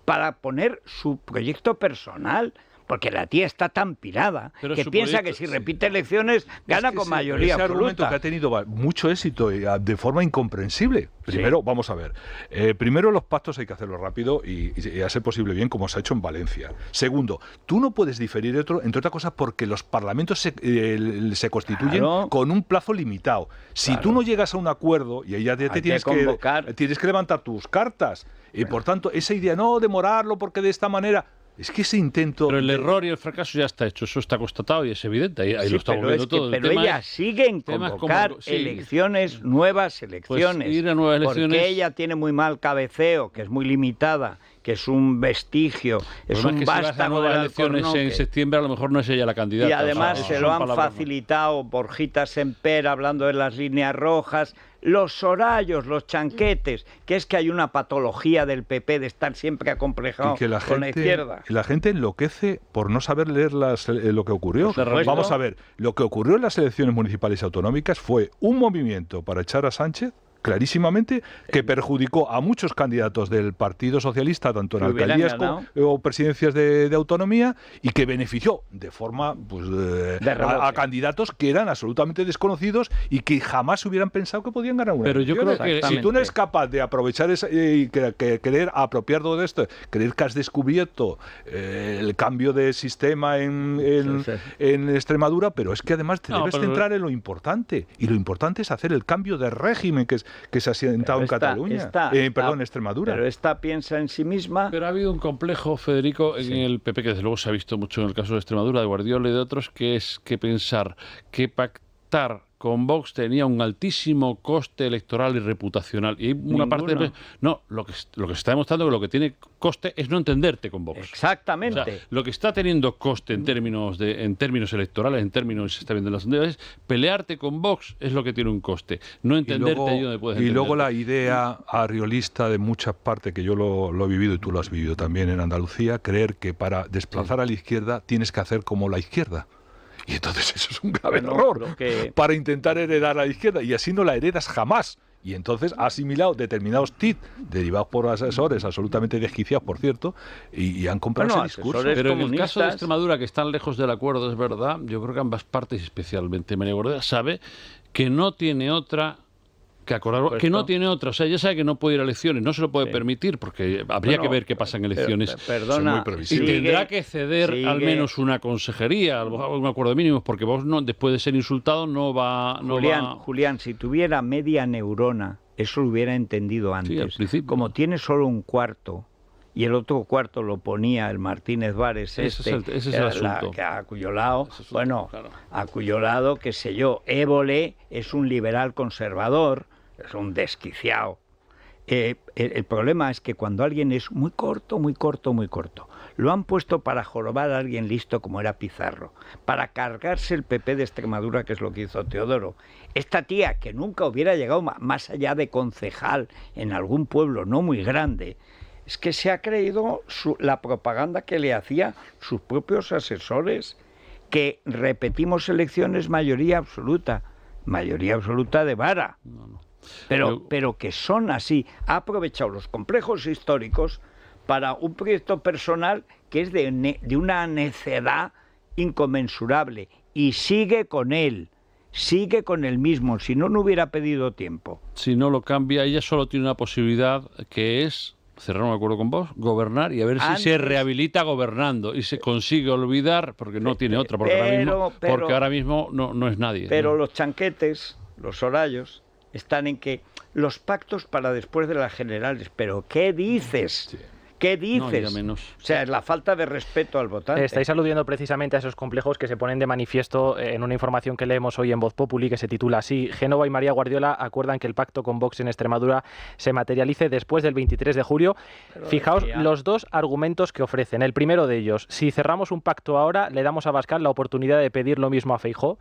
para poner su proyecto personal. Porque la tía está tan pirada que piensa que si repite elecciones gana con mayoría absoluta. Ese argumento que ha tenido mucho éxito de forma incomprensible. Primero, vamos a ver. Primero, los pactos hay que hacerlo rápido y a ser posible bien, como se ha hecho en Valencia. Segundo, tú no puedes diferir, entre otras cosas, porque los parlamentos se constituyen con un plazo limitado. Si tú no llegas a un acuerdo, y ya te tienes que levantar tus cartas. Y por tanto, esa idea, no demorarlo porque de esta manera... Es que ese intento... Pero el error y el fracaso ya está hecho, eso está constatado y es evidente, ahí lo estamos viendo todo. Pero ella sigue en convocar elecciones, nuevas elecciones, pues ir a nuevas elecciones, porque ella tiene muy mal cabeceo, que es muy limitada, que es un vestigio, es un vástago de elecciones en septiembre, a lo mejor no es ella la candidata. Y además se lo han facilitado Borjita Semper hablando de las líneas rojas, los sorayos, los chanquetes, que es que hay una patología del PP de estar siempre acomplejado con la izquierda. Y la gente enloquece por no saber leer lo que ocurrió. Vamos a ver, lo que ocurrió en las elecciones municipales y autonómicas fue un movimiento para echar a Sánchez, clarísimamente, que perjudicó a muchos candidatos del Partido Socialista, tanto en alcaldías o presidencias de autonomía, y que benefició de forma a candidatos que eran absolutamente desconocidos y que jamás hubieran pensado que podían ganar una. Pero yo creo que si tú no eres capaz de aprovechar y querer apropiar todo esto, creer que has descubierto el cambio de sistema en Extremadura, pero es que además te debes centrar en lo importante, y lo importante es hacer el cambio de régimen que se ha sentado en Cataluña, en Extremadura. Pero esta piensa en sí misma. Pero ha habido un complejo, Federico, en el PP, que desde luego se ha visto mucho en el caso de Extremadura, de Guardiola y de otros, que es que pensar que pactar con Vox tenía un altísimo coste electoral y reputacional. Y hay una parte de... No, lo que se está demostrando es que lo que tiene coste es no entenderte con Vox. Exactamente. O sea, lo que está teniendo coste en términos electorales, en términos, se está viendo en las sondeos, pelearte con Vox es lo que tiene un coste. No entenderte ahí donde puedes entenderte. Y luego la idea arriolista de muchas partes, que yo lo he vivido y tú lo has vivido también en Andalucía, creer que para desplazar a la izquierda tienes que hacer como la izquierda. Y entonces eso es un grave error para intentar heredar a la izquierda, y así no la heredas jamás. Y entonces ha asimilado determinados tips derivados por asesores absolutamente desquiciados, por cierto, y han comprado ese discurso. Pero en el caso de Extremadura, que están lejos del acuerdo, es verdad, yo creo que ambas partes, especialmente María Guardiola, sabe que no tiene otra que acordar, que no tiene otra, o sea, ya sabe que no puede ir a elecciones, no se lo puede permitir, porque habría que ver qué pasa en elecciones. Perdona, y tendrá que ceder al menos una consejería, un acuerdo de mínimos, porque vos no, después de ser insultado no va... Julián, si tuviera media neurona, eso lo hubiera entendido antes. Sí, al principio. Como tiene solo un cuarto, y el otro cuarto lo ponía el Martínez Vares, ese es el asunto. Que ha acullolado, acullolado, qué sé yo. Évole es un liberal conservador, es un desquiciado. El problema es que cuando alguien es muy corto, lo han puesto para jorobar a alguien listo como era Pizarro, para cargarse el PP de Extremadura, que es lo que hizo Teodoro. Esta tía, que nunca hubiera llegado más allá de concejal en algún pueblo no muy grande, es que se ha creído la propaganda que le hacía sus propios asesores, que repetimos elecciones mayoría absoluta de vara. Pero que son así. Ha aprovechado los complejos históricos para un proyecto personal que es de una necedad inconmensurable, y sigue con él mismo. Si no hubiera pedido tiempo. Si no lo cambia, ella solo tiene una posibilidad, que es cerrar un acuerdo con vos, gobernar y a ver si se rehabilita gobernando y se consigue olvidar, porque no tiene otra, porque ahora mismo no es nadie. Pero los chanquetes, los sorayos, están en que los pactos para después de las generales. ¿Pero qué dices? Sí. ¿Qué dices? No, o sea, es la falta de respeto al votante. Estáis aludiendo precisamente a esos complejos que se ponen de manifiesto en una información que leemos hoy en Voz Populi, que se titula así: Génova y María Guardiola acuerdan que el pacto con Vox en Extremadura se materialice después del 23 de julio. Fijaos los dos argumentos que ofrecen. El primero de ellos: si cerramos un pacto ahora, le damos a Abascal la oportunidad de pedir lo mismo a Feijóo.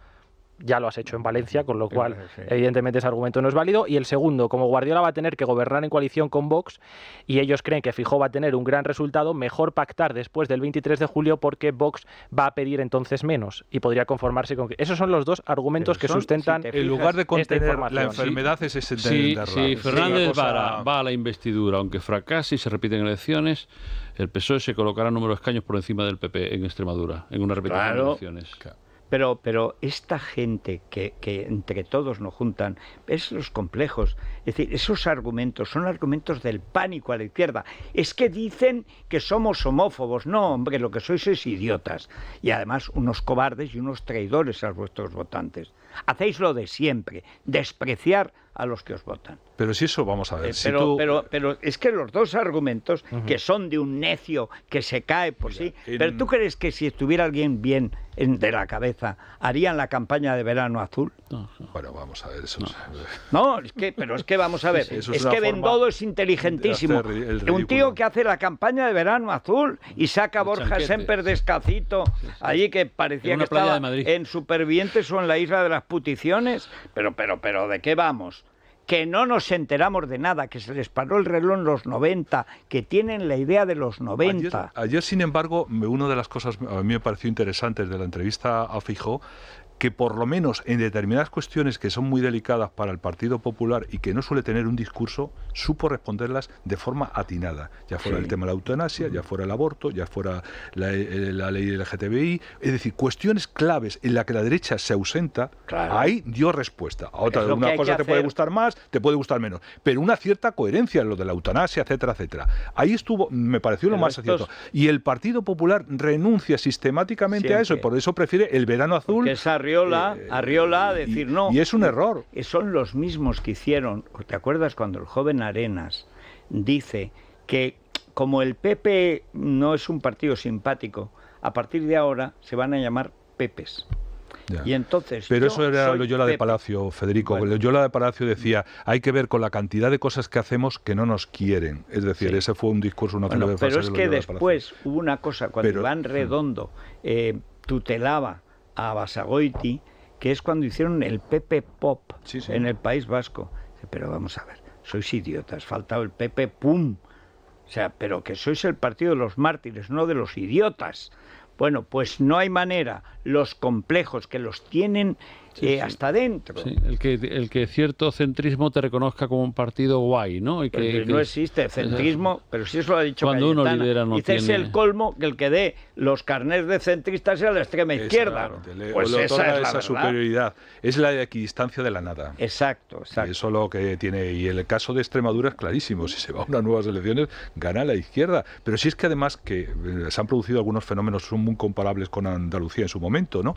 Ya lo has hecho en Valencia, con lo cual evidentemente ese argumento no es válido. Y el segundo, como Guardiola va a tener que gobernar en coalición con Vox y ellos creen que Feijóo va a tener un gran resultado, mejor pactar después del 23 de julio, porque Vox va a pedir entonces menos y podría conformarse con que... Esos son los dos argumentos que sustentan, en lugar de contener la enfermedad, es ese entenderla. Si Fernández va a la investidura, aunque fracase y se repiten elecciones, el PSOE se colocará número de escaños por encima del PP en Extremadura, en una repetición de elecciones. Claro. Pero esta gente que entre todos nos juntan, es los complejos. Es decir, esos argumentos son argumentos del pánico a la izquierda. Es que dicen que somos homófobos. No, hombre, lo que sois es idiotas. Y además unos cobardes y unos traidores a vuestros votantes. Hacéis lo de siempre, despreciar a los que os votan. Pero si eso, vamos a ver. Pero es que los dos argumentos, que son de un necio que se cae por sí, pero ¿tú crees que si estuviera alguien bien de la cabeza, harían la campaña de verano azul? No. Bueno, vamos a ver eso. No, es que vamos a ver, es que Bendodo es inteligentísimo. Un tío que hace la campaña de verano azul y saca a Borja Semper Descalcito, allí que parecía que estaba en Supervivientes o en la Isla de las Puticiones. Pero ¿de qué vamos? Que no nos enteramos de nada, que se les paró el reloj en los 90, que tienen la idea de los 90. Ayer, sin embargo, una de las cosas a mí me pareció interesantes de la entrevista a Feijóo, que por lo menos en determinadas cuestiones que son muy delicadas para el Partido Popular y que no suele tener un discurso, supo responderlas de forma atinada, ya fuera el tema de la eutanasia, ya fuera el aborto, ya fuera la ley del LGTBI, es decir, cuestiones claves en las que la derecha se ausenta, ahí dio respuesta. A otra, una cosa te puede gustar más, te puede gustar menos, pero una cierta coherencia en lo de la eutanasia, etcétera, etcétera. Ahí estuvo, me pareció lo más acierto. Y el Partido Popular renuncia sistemáticamente a eso y por eso prefiere el verano azul. Arriola decir no. Y es un error. Son los mismos que hicieron, ¿te acuerdas cuando el joven Arenas dice que como el PP no es un partido simpático, a partir de ahora se van a llamar Pepes? Ya. Y entonces, pero eso era Loyola de Palacio, Federico. Bueno. Loyola de Palacio decía, hay que ver con la cantidad de cosas que hacemos que no nos quieren. Es decir, ese fue un discurso, una pero es que después hubo una cosa, cuando Iván Redondo tutelaba a Basagoiti, que es cuando hicieron el Pepe Pop en el País Vasco. Pero vamos a ver, sois idiotas, faltaba el Pepe Pum. O sea, pero que sois el partido de los mártires, no de los idiotas. Bueno, pues no hay manera. Los complejos que los tienen hasta dentro. Sí, el que cierto centrismo te reconozca como un partido guay, ¿no? Y que no existe centrismo, pero sí eso lo ha dicho cuando Cayetana. Uno lidera no dice, tiene... es el colmo que el que dé los carnés de centristas sea la extrema izquierda. Pues esa es esa superioridad. Es la equidistancia de la nada. Exacto. Y eso lo que tiene. Y el caso de Extremadura es clarísimo. Si se va a unas nuevas elecciones, gana la izquierda. Pero sí es que además que se han producido algunos fenómenos son muy comparables con Andalucía en su momento, ¿no?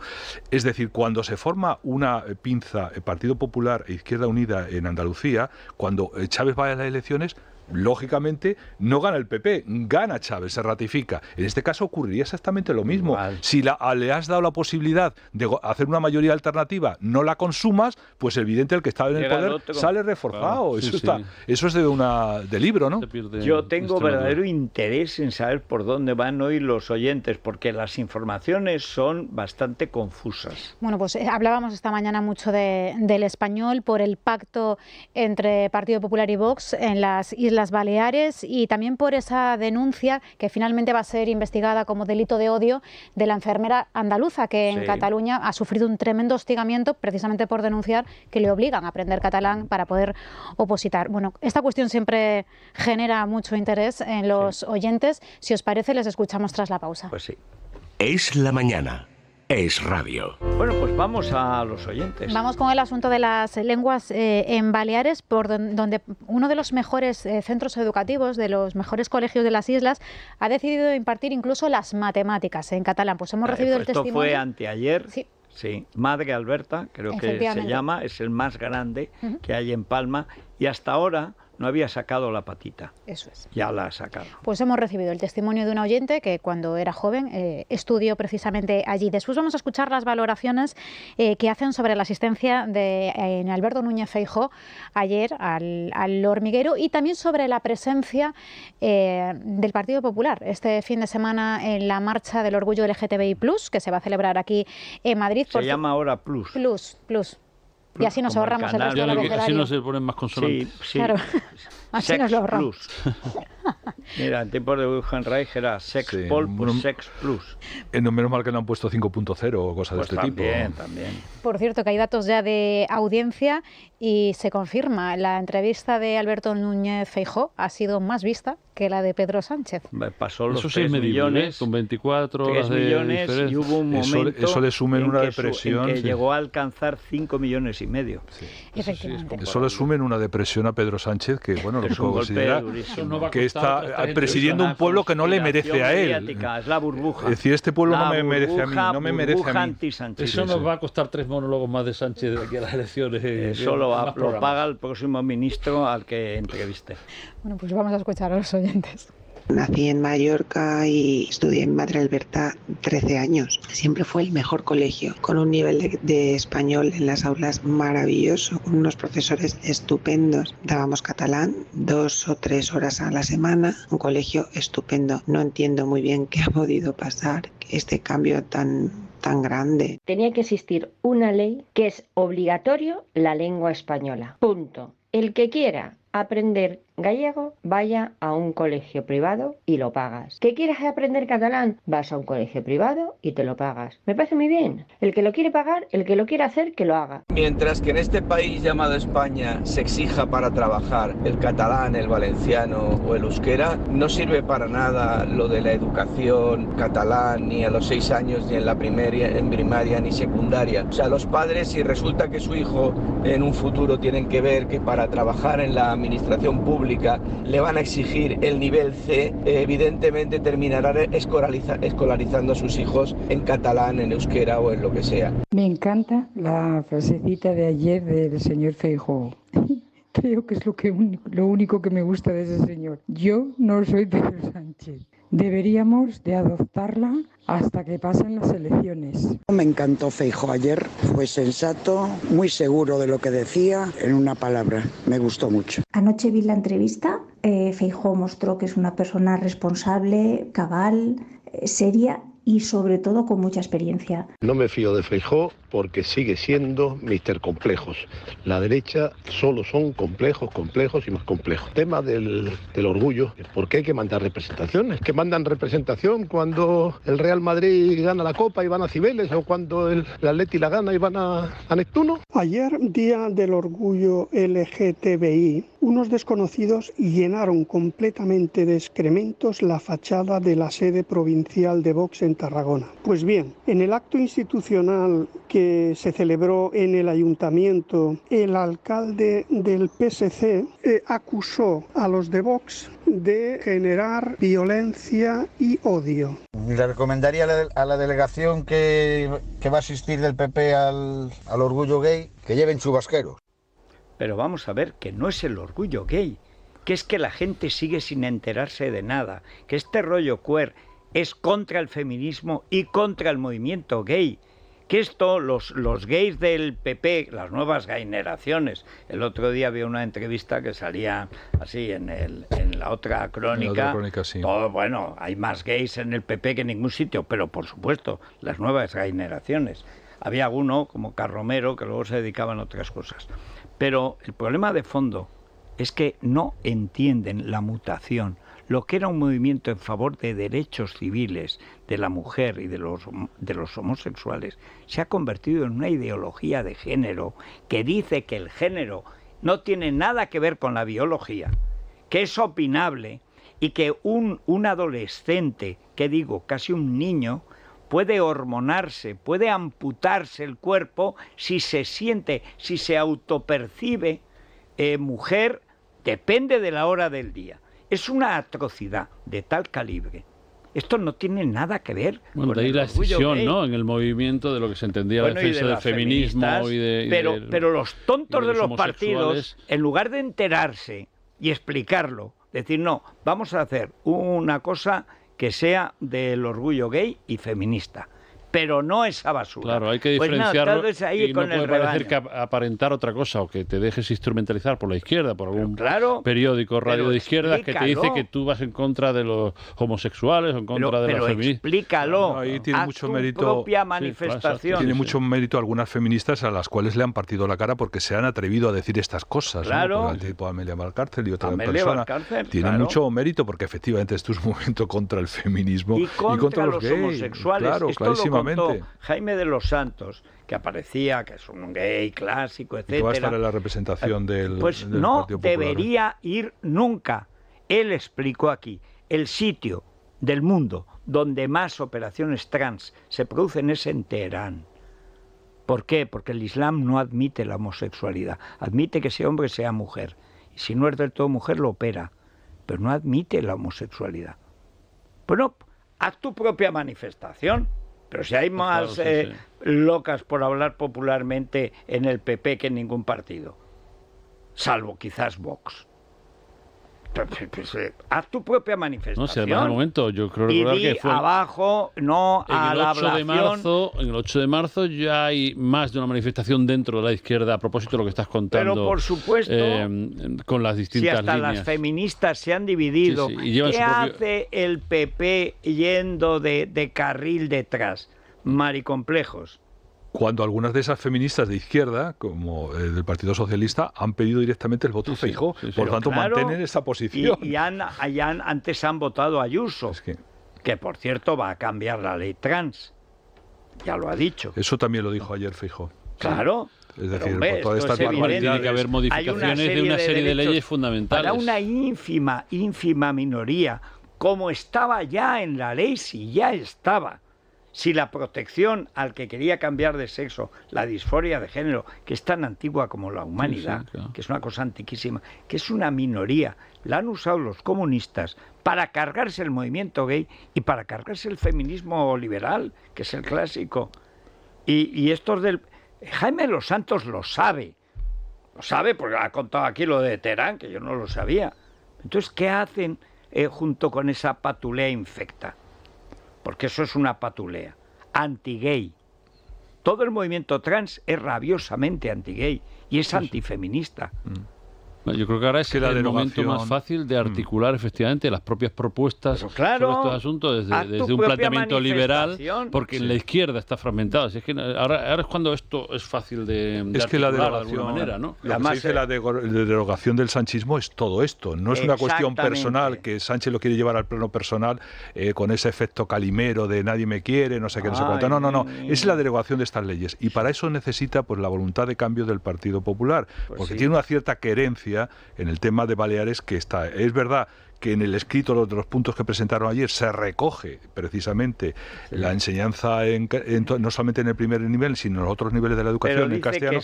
Es decir, cuando se forma una pinza Partido Popular e Izquierda Unida en Andalucía, cuando Chávez va a las elecciones, lógicamente no gana el PP, gana Chávez, se ratifica. En este caso ocurriría exactamente lo mismo. Si le has dado la posibilidad de hacer una mayoría alternativa, no la consumas, pues evidente el que está en el poder sale reforzado. Claro, eso es de libro, ¿no? Yo tengo verdadero interés en saber por dónde van hoy los oyentes, porque las informaciones son bastante confusas. Bueno, pues hablábamos esta mañana mucho del Español por el pacto entre Partido Popular y Vox en las Islas Baleares y también por esa denuncia que finalmente va a ser investigada como delito de odio de la enfermera andaluza que en Cataluña ha sufrido un tremendo hostigamiento precisamente por denunciar que le obligan a aprender catalán para poder opositar. Bueno, esta cuestión siempre genera mucho interés en los oyentes. Si os parece, les escuchamos tras la pausa. Pues sí. Es la mañana. Es radio. Bueno, pues vamos a los oyentes. Vamos con el asunto de las lenguas en Baleares, por donde uno de los mejores centros educativos, de los mejores colegios de las islas, ha decidido impartir incluso las matemáticas en catalán. Pues hemos recibido el testimonio. Esto fue anteayer. Sí, Madre Alberta, creo que se llama, es el más grande que hay en Palma, y hasta ahora no había sacado la patita. Eso es. Ya la ha sacado. Pues hemos recibido el testimonio de una oyente que cuando era joven estudió precisamente allí. Después vamos a escuchar las valoraciones que hacen sobre la asistencia de Alberto Núñez Feijóo ayer al hormiguero y también sobre la presencia del Partido Popular este fin de semana en la marcha del orgullo LGTBI+, que se va a celebrar aquí en Madrid. Se llama ahora Plus. Plus. Y así nos ahorramos el resto del abecedario. Así no se ponen más consonantes. Sí. Claro. Así Sex nos lo ahorramos. Plus. Mira, en tiempos de Wilhelm Reich era Sex Pol, pues Sex Plus. Menos mal que no han puesto 5.0 o cosas de este tipo. También. Por cierto, que hay datos ya de audiencia y se confirma, la entrevista de Alberto Núñez Feijóo ha sido más vista que la de Pedro Sánchez. Pasó los eso 3 millones, con 24 horas de millones diferencia. Y hubo un momento eso le sume en una depresión. En que llegó a alcanzar 5,5 millones. Efectivamente. Eso le sume en una depresión a Pedro Sánchez, que bueno, lo que puedo considerar no va a que está presidiendo un pueblo que no le merece a él. Es la burbuja. Es decir, este pueblo no me merece a mí, no me merece a mí. Eso nos va a costar 3 monólogos más de Sánchez de aquí a las elecciones. Eso lo paga el próximo ministro al que entreviste. Bueno, pues vamos a escuchar a los oyentes. Nací en Mallorca y estudié en Madre Alberta 13 años. Siempre fue el mejor colegio, con un nivel de español en las aulas maravilloso, con unos profesores estupendos. Dábamos catalán 2 o 3 horas a la semana, un colegio estupendo. No entiendo muy bien qué ha podido pasar, este cambio tan grande. Tenía que existir una ley que es obligatorio la lengua española. Punto. El que quiera aprender gallego, vaya a un colegio privado y lo pagas. ¿Que quieras aprender catalán? Vas a un colegio privado y te lo pagas. Me parece muy bien. El que lo quiere pagar, el que lo quiere hacer, que lo haga. Mientras que en este país llamado España se exija para trabajar el catalán, el valenciano o el euskera, no sirve para nada lo de la educación catalán ni a los 6 años ni en primaria ni secundaria. O sea, los padres, si resulta que su hijo en un futuro tienen que ver que para trabajar en la administración pública le van a exigir el nivel C, evidentemente terminarán escolarizando a sus hijos en catalán, en euskera o en lo que sea. Me encanta la frasecita de ayer del señor Feijóo. Creo que es lo único que me gusta de ese señor. Yo no soy Pedro Sánchez. Deberíamos de adoptarla hasta que pasen las elecciones. Me encantó Feijóo ayer, fue sensato, muy seguro de lo que decía, en una palabra, me gustó mucho. Anoche vi la entrevista, Feijóo mostró que es una persona responsable, cabal, seria y sobre todo con mucha experiencia. No me fío de Feijóo porque sigue siendo Mr. Complejos. La derecha solo son complejos, complejos y más complejos. Tema del orgullo. ¿Por qué hay que mandar representaciones? ¿Que mandan representación cuando el Real Madrid gana la Copa y van a Cibeles o cuando el Atleti la gana y van a Neptuno? Ayer, día del orgullo LGTBI, unos desconocidos llenaron completamente de excrementos la fachada de la sede provincial de Vox en Tarragona. Pues bien, en el acto institucional que se celebró en el ayuntamiento, el alcalde del PSC acusó a los de Vox de generar violencia y odio. Le recomendaría a la delegación que va a asistir del PP al orgullo gay que lleven chubasqueros. Pero vamos a ver que no es el orgullo gay, que es que la gente sigue sin enterarse de nada, que este rollo queer es contra el feminismo y contra el movimiento gay. Que esto, los gays del PP, las nuevas generaciones, el otro día había una entrevista que salía así en la otra crónica, sí. Todo, bueno, hay más gays en el PP que en ningún sitio, pero por supuesto, las nuevas generaciones. Había alguno, como Carromero, que luego se dedicaban a otras cosas. Pero el problema de fondo es que no entienden la mutación. Lo que era un movimiento en favor de derechos civiles de la mujer y de los homosexuales se ha convertido en una ideología de género que dice que el género no tiene nada que ver con la biología, que es opinable y que un adolescente, que digo, casi un niño, puede hormonarse, puede amputarse el cuerpo si se siente, si se autopercibe mujer, depende de la hora del día. Es una atrocidad de tal calibre. Esto no tiene nada que ver con de ahí la escisión, ¿no? En el movimiento de lo que se entendía la defensa del feminismo pero los tontos de los partidos, en lugar de enterarse y explicarlo, decir, no, vamos a hacer una cosa que sea del orgullo gay y feminista. Pero no esa basura. Claro, hay que diferenciarlo pues ahí y con no puede parecer que aparentar otra cosa o que te dejes instrumentalizar por la izquierda, por algún periódico, radio de izquierdas que te dice que tú vas en contra de los homosexuales o en contra de las feministas. Explícalo, ahí tiene mucho mérito, propia manifestación. Tiene mucho mérito algunas feministas a las cuales le han partido la cara porque se han atrevido a decir estas cosas. Claro. ¿no? Tipo Amelia Valcárcel y otra persona. Tiene mucho mérito porque efectivamente esto es un movimiento contra el feminismo y contra los gays. Homosexuales. Claro, clarísimo. Jaime de los Santos, que aparecía, que es un gay clásico, etcétera. Va a estar en la representación del no Partido Popular. Debería ir nunca. Él explicó aquí, el sitio del mundo donde más operaciones trans se producen es en Teherán. ¿Por qué? Porque el Islam no admite la homosexualidad, admite que sea hombre sea mujer. Y si no es del todo mujer, lo opera. pero no admite la homosexualidad. Bueno, haz tu propia manifestación. Pero si hay más locas, por hablar popularmente, en el PP que en ningún partido. Salvo quizás Vox. Haz tu propia manifestación. No, si además al momento, yo creo recordar que fue abajo, no a la ablación. En el 8 de marzo ya hay más de una manifestación dentro de la izquierda a propósito de lo que estás contando. Pero por supuesto, con las distintas si hasta líneas. Las feministas se han dividido, ¿qué hace el PP yendo de carril detrás? Maricomplejos. Cuando algunas de esas feministas de izquierda, como del Partido Socialista, han pedido directamente el voto Feijóo. Por tanto, mantienen esa posición. Y antes han votado a Ayuso, que por cierto va a cambiar la ley trans. Ya lo ha dicho. Eso también lo dijo ayer Feijóo. Claro. Es decir, por todas estas barbaridades, tiene que haber modificaciones de una serie de leyes fundamentales. Para una ínfima minoría, como estaba ya en la ley, si ya estaba. Si la protección al que quería cambiar de sexo, la disforia de género, que es tan antigua como la humanidad, claro, que es una cosa antiquísima, que es una minoría, la han usado los comunistas para cargarse el movimiento gay y para cargarse el feminismo liberal, que es el clásico. Y estos del... Jaime Los Santos lo sabe porque ha contado aquí lo de Teherán, que yo no lo sabía. Entonces, ¿qué hacen junto con esa patulea infecta? Porque eso es una patulea, anti-gay. Todo el movimiento trans es rabiosamente anti-gay y es antifeminista. Yo creo que ahora es el momento más fácil de articular efectivamente las propias propuestas sobre estos asuntos desde un planteamiento liberal, porque en la izquierda está fragmentado. Así es que ahora es cuando esto es fácil de articular de alguna manera, ¿no? Lo que se dice la derogación del sanchismo es todo esto. No es una cuestión personal, que Sánchez lo quiere llevar al plano personal con ese efecto calimero de nadie me quiere, no sé qué, no sé cuánto. No. Es la derogación de estas leyes. Y para eso necesita pues la voluntad de cambio del Partido Popular, porque tiene una cierta querencia en el tema de Baleares que está. Es verdad que en el escrito de los puntos que presentaron ayer se recoge precisamente la enseñanza no solamente en el primer nivel, sino en los otros niveles de la educación en castellano.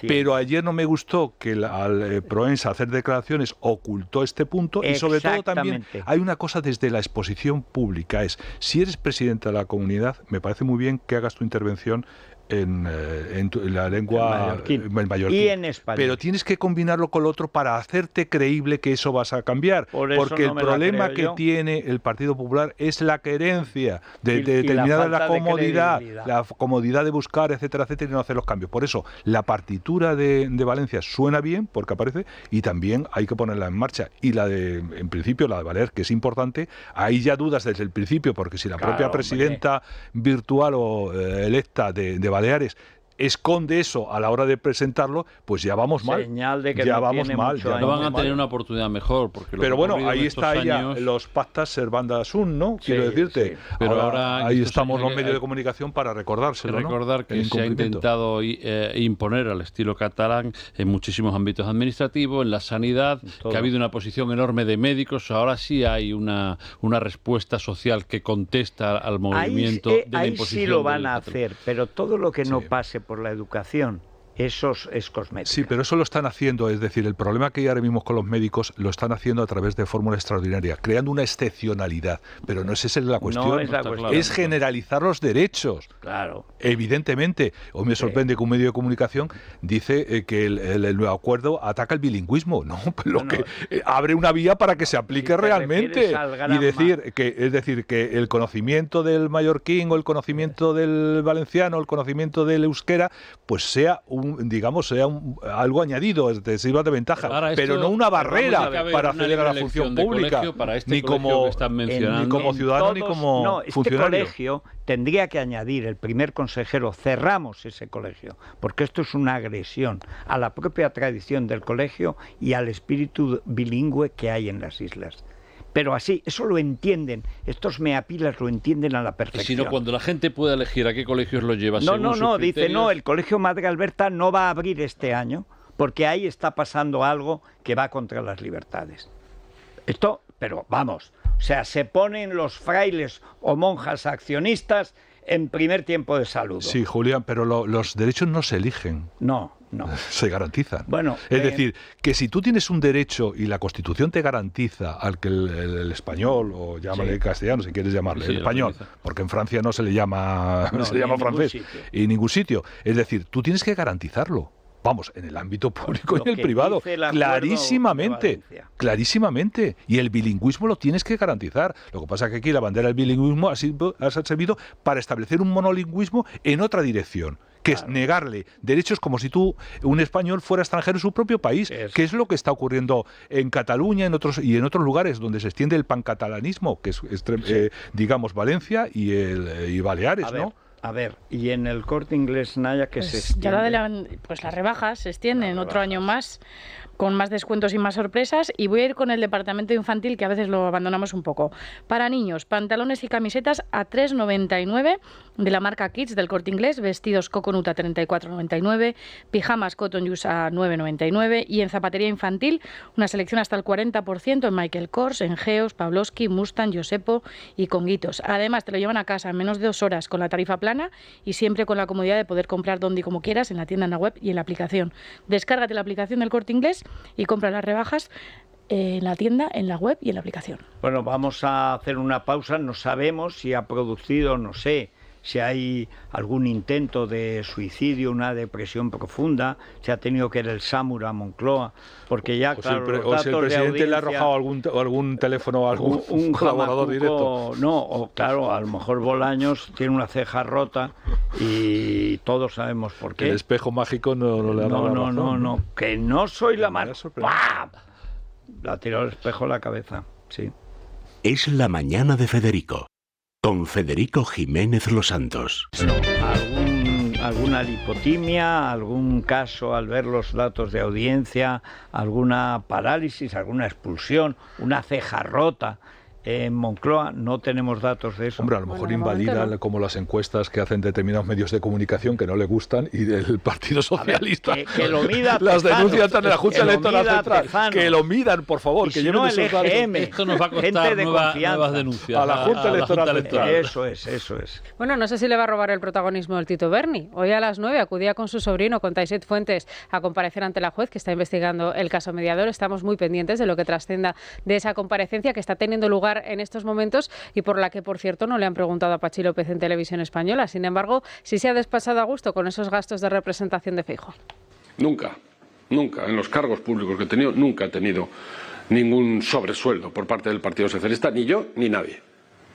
Pero ayer no me gustó que al Proensa hacer declaraciones ocultó este punto y sobre todo también hay una cosa desde la exposición pública, es si eres presidente de la comunidad, me parece muy bien que hagas tu intervención en la lengua mallorquín. Y en español. Pero tienes que combinarlo con lo otro para hacerte creíble que eso vas a cambiar. Porque el problema que tiene el Partido Popular es la querencia de determinada la comodidad de buscar, etcétera, etcétera, y no hacer los cambios. Por eso, la partitura de Valencia suena bien, porque aparece, y también hay que ponerla en marcha. Y en principio, la de Baleares, que es importante, hay ya dudas desde el principio, porque si la propia presidenta virtual o electa de Baleares esconde eso a la hora de presentarlo, pues ya vamos mal. Señal de que ya no vamos mal. Ya no van a tener una oportunidad mejor. Porque pero bueno, ahí está ella, los pactas Servanda Sun, ¿no? Quiero decirte. Pero ahora ahí estamos los medios de comunicación para recordárselo. Hay que recordar que se ha intentado imponer al estilo catalán en muchísimos ámbitos administrativos, en la sanidad, que ha habido una posición enorme de médicos. Ahora sí hay una respuesta social que contesta al movimiento de la imposición. Ahí sí lo van a hacer, pero todo lo que no pase por la educación, eso es cosmético. Sí, pero eso lo están haciendo, es decir, el problema que hay ahora mismo con los médicos lo están haciendo a través de fórmulas extraordinarias, creando una excepcionalidad, pero no es esa la cuestión, no es la cuestión, es generalizar los derechos. Claro. Evidentemente, hoy me sorprende que un medio de comunicación dice que el nuevo acuerdo ataca el bilingüismo, abre una vía para que se aplique realmente y decir que el conocimiento del mallorquín o el conocimiento del valenciano, el conocimiento del euskera, pues sea algo añadido, sirva de ventaja, pero no una barrera para acceder a la función pública, ni como ciudadano ni como funcionario. Este colegio tendría que añadir, el primer consejero, cerramos ese colegio, porque esto es una agresión a la propia tradición del colegio y al espíritu bilingüe que hay en las islas. Pero así, eso lo entienden, estos meapilas lo entienden a la perfección. Sino cuando la gente puede elegir a qué colegios lo lleva. Dice, el Colegio Madre Alberta no va a abrir este año, porque ahí está pasando algo que va contra las libertades. Pero vamos, o sea, se ponen los frailes o monjas accionistas en primer tiempo de saludo. Sí, Julián, pero los derechos no se eligen. No, No. Se garantizan. Bueno, es decir, que si tú tienes un derecho y la Constitución te garantiza al que el español, o llámale castellano si quieres llamarle, el español, porque en Francia no se le llama, se le llama francés, y en ningún sitio. Es decir, tú tienes que garantizarlo. Vamos, en el ámbito público y en el privado, clarísimamente. Y el bilingüismo lo tienes que garantizar. Lo que pasa es que aquí la bandera del bilingüismo ha servido para establecer un monolingüismo en otra dirección, que es negarle derechos como si un español fuera extranjero en su propio país, que es lo que está ocurriendo en Cataluña en otros lugares donde se extiende el pancatalanismo, que es digamos, Valencia y Baleares, ¿no? A ver, y en el Corte Inglés, Naya, que se extiende. Ya las rebajas se extienden otro año más, con más descuentos y más sorpresas. Y voy a ir con el departamento infantil, que a veces lo abandonamos un poco. Para niños, pantalones y camisetas a 3,99 de la marca Kids del Corte Inglés, vestidos Coconut a 34,99, pijamas Cotton Use a 9,99 y en zapatería infantil una selección hasta el 40% en Michael Kors, en Geos, Pavlovsky, Mustang, Josepo y Conguitos. Además, te lo llevan a casa en menos de 2 horas con la tarifa plana y siempre con la comodidad de poder comprar donde y como quieras, en la tienda, en la web y en la aplicación. Descárgate la aplicación del Corte Inglés y compra las rebajas en la tienda, en la web y en la aplicación. Bueno, vamos a hacer una pausa. No sabemos si ha producido, no sé, si hay algún intento de suicidio, una depresión profunda, si ha tenido que ir el SAMUR a Moncloa, porque ya, claro, o si el presidente le ha arrojado algún teléfono a algún colaborador directo. No, o claro, a lo mejor Bolaños tiene una ceja rota y todos sabemos por qué. El espejo mágico no le ha dado la razón. No, que no soy la más... La tiró el espejo a la cabeza, sí. Es la mañana de Federico, con Federico Jiménez Los Santos. ¿Alguna lipotimia, algún caso al ver los datos de audiencia, alguna parálisis, alguna expulsión, una ceja rota? En Moncloa no tenemos datos de eso. Hombre, a lo mejor invalida como las encuestas que hacen determinados medios de comunicación que no le gustan y del Partido Socialista. Que lo mida las denuncias en la Junta Electoral Central. Que lo midan, por favor. Y que si lleven no, esos datos. Esto nos va a costar nuevas denuncias a la Junta Electoral Central. Eso es. Bueno, no sé si le va a robar el protagonismo el Tito Berni. Hoy a las 9 acudía con su sobrino, con Taiset Fuentes, a comparecer ante la juez que está investigando el caso Mediador. Estamos muy pendientes de lo que trascienda de esa comparecencia que está teniendo lugar en estos momentos y por la que, por cierto, no le han preguntado a Pachi López en Televisión Española. Sin embargo, sí se ha despachado a gusto con esos gastos de representación de Feijóo. Nunca, en los cargos públicos que he tenido, nunca he tenido ningún sobresueldo por parte del Partido Socialista, ni yo ni nadie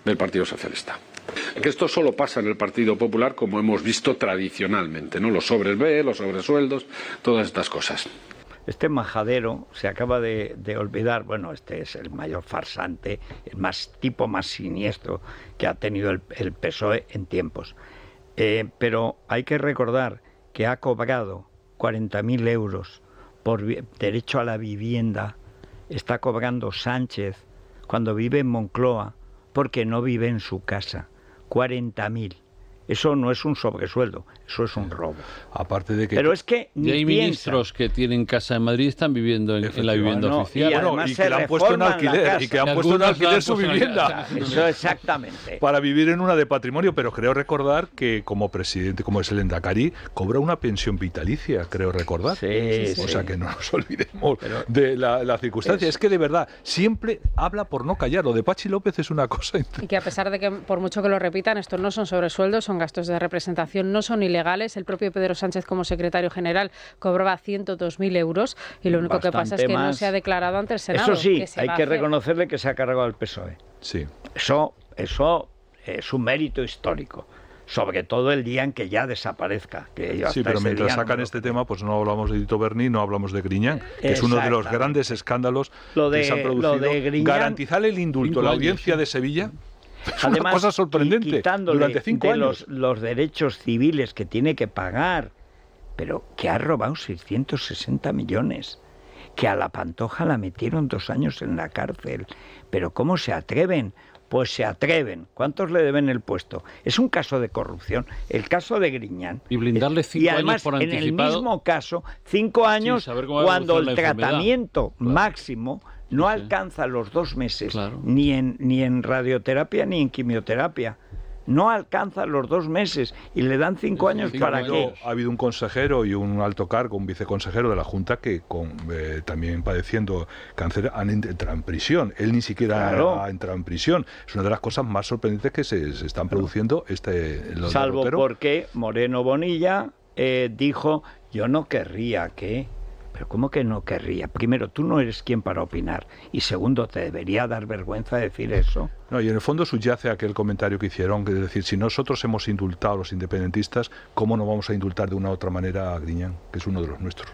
del Partido Socialista. Que esto solo pasa en el Partido Popular, como hemos visto tradicionalmente, ¿no? Los sobres B, los sobresueldos, todas estas cosas. Este majadero se acaba de olvidar, bueno, este es el mayor farsante, el más siniestro que ha tenido el PSOE en tiempos. Pero hay que recordar que ha cobrado 40.000 euros por derecho a la vivienda, está cobrando Sánchez cuando vive en Moncloa, porque no vive en su casa. 40.000. Eso no es un sobresueldo, eso es un robo. Aparte de que... Pero es que ni hay ministros que tienen casa en Madrid y están viviendo en la vivienda oficial. Y que la han puesto en alquiler, y que han puesto en alquiler su vivienda. Eso exactamente. Para vivir en una de patrimonio, pero creo recordar que como presidente, como es el Endacari, cobra una pensión vitalicia, creo recordar. Sí. O sea que no nos olvidemos de la circunstancia. Es que de verdad, siempre habla por no callar. Lo de Pachi López es una cosa... Y que a pesar de que, por mucho que lo repitan, estos no son sobresueldos, son gastos de representación, no son ilegales. El propio Pedro Sánchez, como secretario general, cobraba 100.000 euros y lo único que pasa es que no se ha declarado ante el Senado. Eso sí, hay que reconocerle que se ha cargado al PSOE. Sí. Eso es un mérito histórico. Sobre todo el día en que ya desaparezca. Sí, pero mientras sacan este tema, pues no hablamos de Tito Berni, no hablamos de Griñán, que es uno de los grandes escándalos que se han producido. Garantizar el indulto, la audiencia de Sevilla... Es una cosa sorprendente. Durante 5 años. Los derechos civiles que tiene que pagar, pero que ha robado 660 millones, que a la Pantoja la metieron 2 años en la cárcel. Pero ¿cómo se atreven? Pues se atreven. ¿Cuántos le deben el puesto? Es un caso de corrupción. El caso de Griñán. Y blindarle 5 años por anticipado. En el mismo caso, 5 años cuando el tratamiento máximo no alcanza los 2 meses, ni en radioterapia ni en quimioterapia. No alcanza los 2 meses y le dan 5 años para qué. Ha habido un consejero y un alto cargo, un viceconsejero de la Junta que también padeciendo cáncer han entrado en prisión. Él ni siquiera ha entrado en prisión. Es una de las cosas más sorprendentes que se están produciendo. Salvo porque Moreno Bonilla dijo, yo no querría que... Pero ¿cómo que no querría? Primero, tú no eres quien para opinar. Y segundo, te debería dar vergüenza decir eso. No, y en el fondo subyace aquel comentario que hicieron, que es decir, si nosotros hemos indultado a los independentistas, ¿cómo no vamos a indultar de una u otra manera a Griñán, que es uno de los nuestros?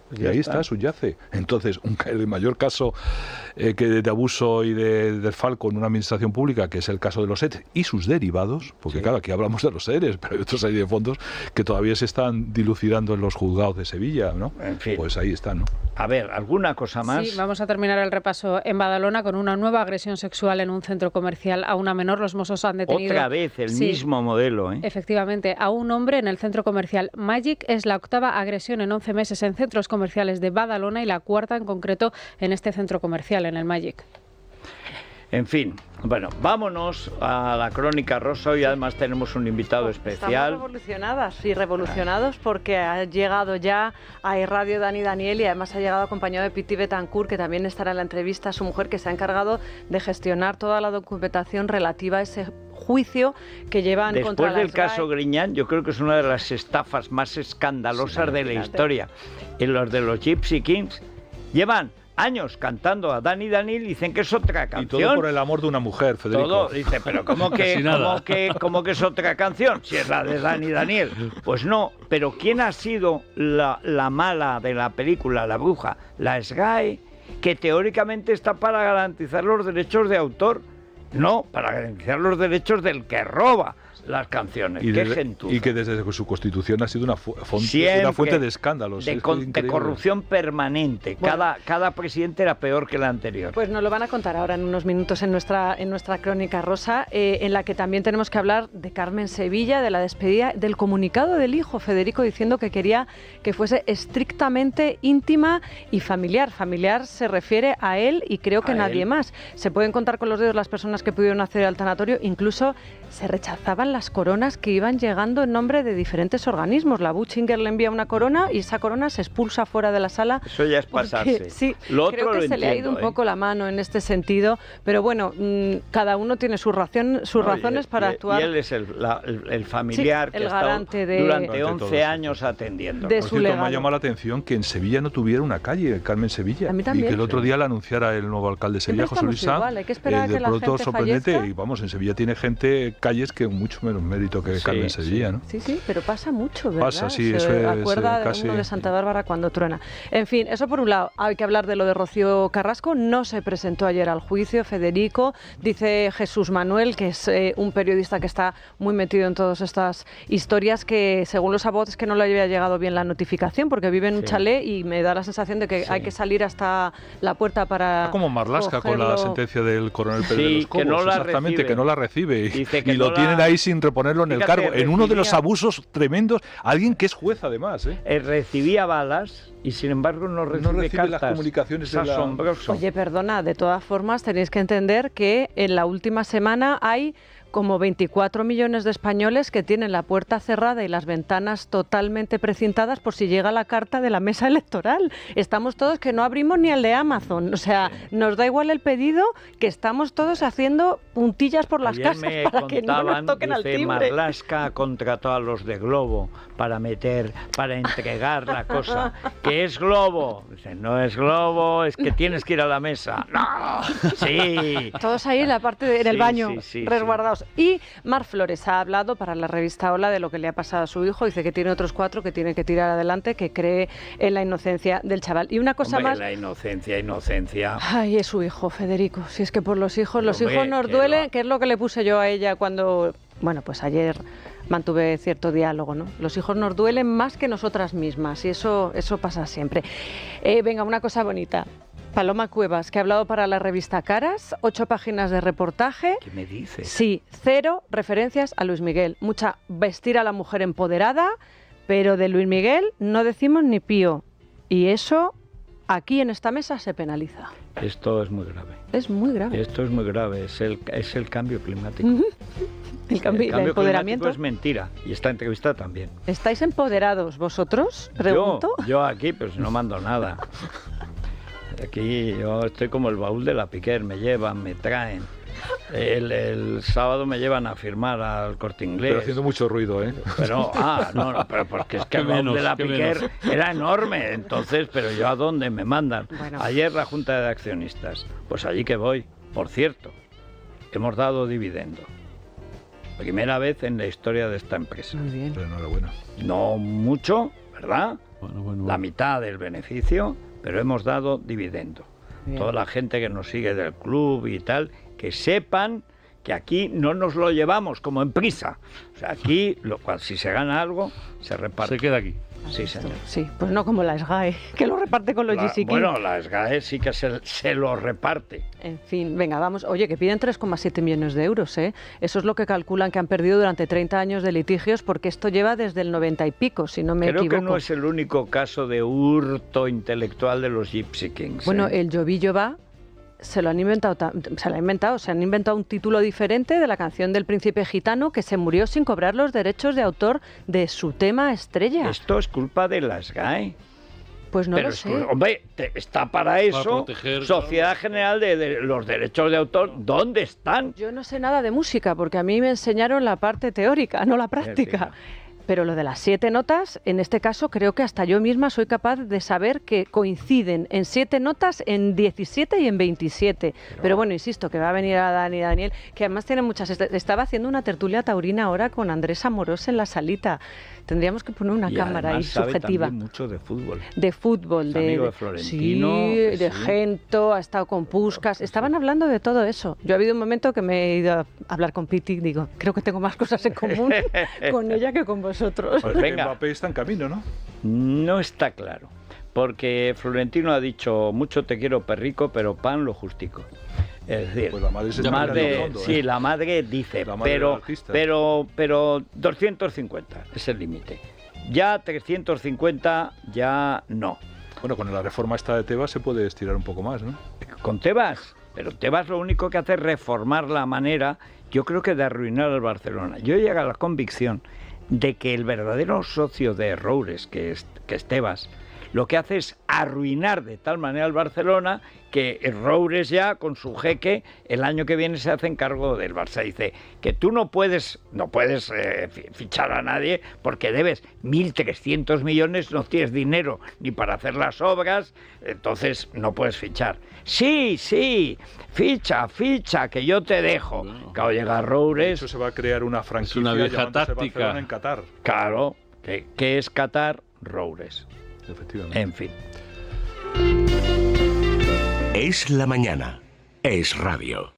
Pues y ahí está, subyace. Entonces, el mayor caso de abuso y de desfalco en una administración pública, que es el caso de los ERES y sus derivados, porque claro, aquí hablamos de los ERES, pero hay otros ahí de fondos que todavía se están dilucidando en los juzgados de Sevilla, ¿no? En fin. Pues ahí está, ¿no? A ver, ¿alguna cosa más? Sí, vamos a terminar el repaso en Badalona con una nueva agresión sexual en un centro comercial a una menor. Los Mossos han detenido... Otra vez, el mismo modelo, ¿eh? Efectivamente, a un hombre en el centro comercial Magic. Es la 8ª agresión en 11 meses en centros comerciales de Badalona y la 4ª en concreto en este centro comercial, en el Magic. En fin, bueno, vámonos a la Crónica Rosa. Hoy además tenemos un invitado especial. Estamos revolucionadas y revolucionados porque ha llegado ya a iRadio Dani Daniel y además ha llegado acompañado de Piti Betancourt, que también estará en la entrevista, su mujer, que se ha encargado de gestionar toda la documentación relativa a ese juicio que llevan contra Después del caso Griñán, yo creo que es una de las estafas más escandalosas de la historia. En los de los Gypsy Kings llevan años cantando a Dani Daniel y dicen que es otra canción. Y todo por el amor de una mujer, Federico. Todo, dice, pero ¿cómo que es otra canción? Si es la de Dani Daniel. Pues no, pero ¿quién ha sido la mala de la película, la bruja? La SGAE, que teóricamente está para garantizar los derechos de autor. No, para garantizar los derechos del que roba las canciones. Y que desde su constitución ha sido una fuente de escándalos. De corrupción permanente. Bueno, cada presidente era peor que el anterior. Pues nos lo van a contar ahora en unos minutos en nuestra Crónica Rosa, en la que también tenemos que hablar de Carmen Sevilla, de la despedida, del comunicado del hijo, Federico, diciendo que quería que fuese estrictamente íntima y familiar. Familiar se refiere a él y creo que nadie más. Se pueden contar con los dedos las personas que pudieron acceder al tanatorio, incluso se rechazaban las coronas que iban llegando en nombre de diferentes organismos. La Butchinger le envía una corona y esa corona se expulsa fuera de la sala. Eso ya es pasarse. Sí, creo que se le ha ido un poco la mano en este sentido, pero bueno, cada uno tiene sus razones para actuar. Y él es el familiar que ha estado durante 11 años atendiendo. Por cierto, me ha llamado la atención que en Sevilla no tuviera una calle, Carmen Sevilla, y que el otro día la anunciara el nuevo alcalde de Sevilla, José Luis Sanz. Hay que esperar a que la gente sorprendente. Y vamos, en Sevilla tiene calles que mucho menos mérito que Carmen Sevilla, ¿no? Sí, pero pasa mucho, ¿verdad? Pasa, sí, se eso es acuerda casi... uno de Santa Bárbara cuando truena. En fin, eso por un lado. Hay que hablar de lo de Rocío Carrasco. No se presentó ayer al juicio, Federico. Dice Jesús Manuel, que es un periodista que está muy metido en todas estas historias, que según los abogados es que no le había llegado bien la notificación porque vive en un chalet y me da la sensación de que hay que salir hasta la puerta para... Está como Marlaska con la sentencia del coronel Pérez de los Cobos. Que no la recibe. Y lo tienen ahí sin reponerlo en el cargo. En uno de los abusos tremendos, alguien que es juez además. Recibía balas y sin embargo no recibe cartas. Las comunicaciones. Es asombroso. Oye, perdona, de todas formas tenéis que entender que en la última semana hay como 24 millones de españoles que tienen la puerta cerrada y las ventanas totalmente precintadas por si llega la carta de la mesa electoral. Estamos todos que no abrimos ni el de Amazon. O sea, nos da igual el pedido, que estamos todos haciendo puntillas por las casas para que no nos toquen al timbre. Marlaska contrató a los de Globo para entregar la cosa. ¿Qué es Globo? Dice, no es Globo, es que tienes que ir a la mesa. ¡No! Sí. Todos ahí en la parte en el baño, resguardados. Y Mar Flores ha hablado para la revista Hola de lo que le ha pasado a su hijo. Dice que tiene otros 4 que tiene que tirar adelante, que cree en la inocencia del chaval. Y una cosa más... la inocencia. Ay, es su hijo, Federico. Si es que por los hijos nos duele, que es lo que le puse yo a ella cuando... Bueno, pues ayer mantuve cierto diálogo, ¿no? Los hijos nos duelen más que nosotras mismas y eso pasa siempre. Venga, una cosa bonita. Paloma Cuevas, que ha hablado para la revista Caras, 8 páginas de reportaje. ¿Qué me dices? Sí, 0 referencias a Luis Miguel. Mucha vestir a la mujer empoderada, pero de Luis Miguel no decimos ni pío. Y eso aquí en esta mesa se penaliza. Esto es muy grave. Es muy grave. Esto es muy grave, es el cambio climático. El cambio climático es mentira. Y esta entrevista también. ¿Estáis empoderados vosotros? Pregunto. Yo aquí pues no mando nada. Aquí yo estoy como el baúl de la Piquer, me llevan, me traen. El sábado me llevan a firmar al Corte Inglés. Pero haciendo mucho ruido, ¿eh? Pero, pero porque es que el baúl de la Piquer era enorme, entonces, pero yo a dónde me mandan. Bueno. Ayer la Junta de Accionistas, pues allí que voy. Por cierto, hemos dado dividendo. Primera vez en la historia de esta empresa. Muy bien. Pero enhorabuena. No mucho, ¿verdad? Bueno. La mitad del beneficio, pero hemos dado dividendo. Bien. Toda la gente que nos sigue del club y tal, que sepan que aquí no nos lo llevamos como en Prisa. O sea, aquí, si se gana algo, se reparte. Se queda aquí. Sí, señor. Sí, pues no como la SGAE, que lo reparte con los GCK. Bueno, la SGAE sí que se lo reparte. En fin, venga, vamos. Oye, que piden 3,7 millones de euros, ¿eh? Eso es lo que calculan que han perdido durante 30 años de litigios, porque esto lleva desde el 90 y pico, si no me equivoco. Creo que no es el único caso de hurto intelectual de los Gypsy Kings. Bueno, el Jovi va. Se han inventado un título diferente de la canción del Príncipe Gitano que se murió sin cobrar los derechos de autor de su tema estrella. Esto es culpa de la SGAE. Pues no lo sé. Hombre, está para eso. Sociedad General de los Derechos de Autor, ¿dónde están? Yo no sé nada de música porque a mí me enseñaron la parte teórica, no la práctica. Pero lo de las 7 notas, en este caso creo que hasta yo misma soy capaz de saber que coinciden en 7 notas, en 17 y en 27. Pero bueno, insisto, que va a venir a Dani y Daniel, que además tiene muchas... Estaba haciendo una tertulia taurina ahora con Andrés Amorós en la salita. Tendríamos que poner una cámara ahí subjetiva. Sabe mucho de fútbol. De fútbol. Amigo de Florentino. Sí, de Gento, ha estado con Puskás. Estaban hablando de todo eso. Yo ha habido un momento que me he ido a hablar con Piti, digo, creo que tengo más cosas en común con ella que con vosotros. Pues venga. Mbappé está en camino, ¿no? No está claro. Porque Florentino ha dicho, mucho te quiero perrico, pero pan lo justico. Es decir, pues la madre la madre dice, pero 250 es el límite. Ya 350 ya no. Bueno, con la reforma esta de Tebas se puede estirar un poco más, ¿no? Con Tebas, pero Tebas lo único que hace es reformar la manera, yo creo que de arruinar al Barcelona. Yo llego a la convicción de que el verdadero socio de Roures, que es Tebas, lo que hace es arruinar de tal manera al Barcelona que Roures ya con su jeque el año que viene se hace encargo del Barça. Dice que tú no puedes fichar a nadie porque debes 1.300 millones, no tienes dinero ni para hacer las obras, entonces no puedes fichar. Sí, ficha, que yo te dejo. No. Claro, llega Roures. De hecho, se va a crear una franquicia. Es una vieja táctica. En Qatar. Claro, ¿qué es Qatar? Roures. Efectivamente. En fin. Es la mañana. Es radio.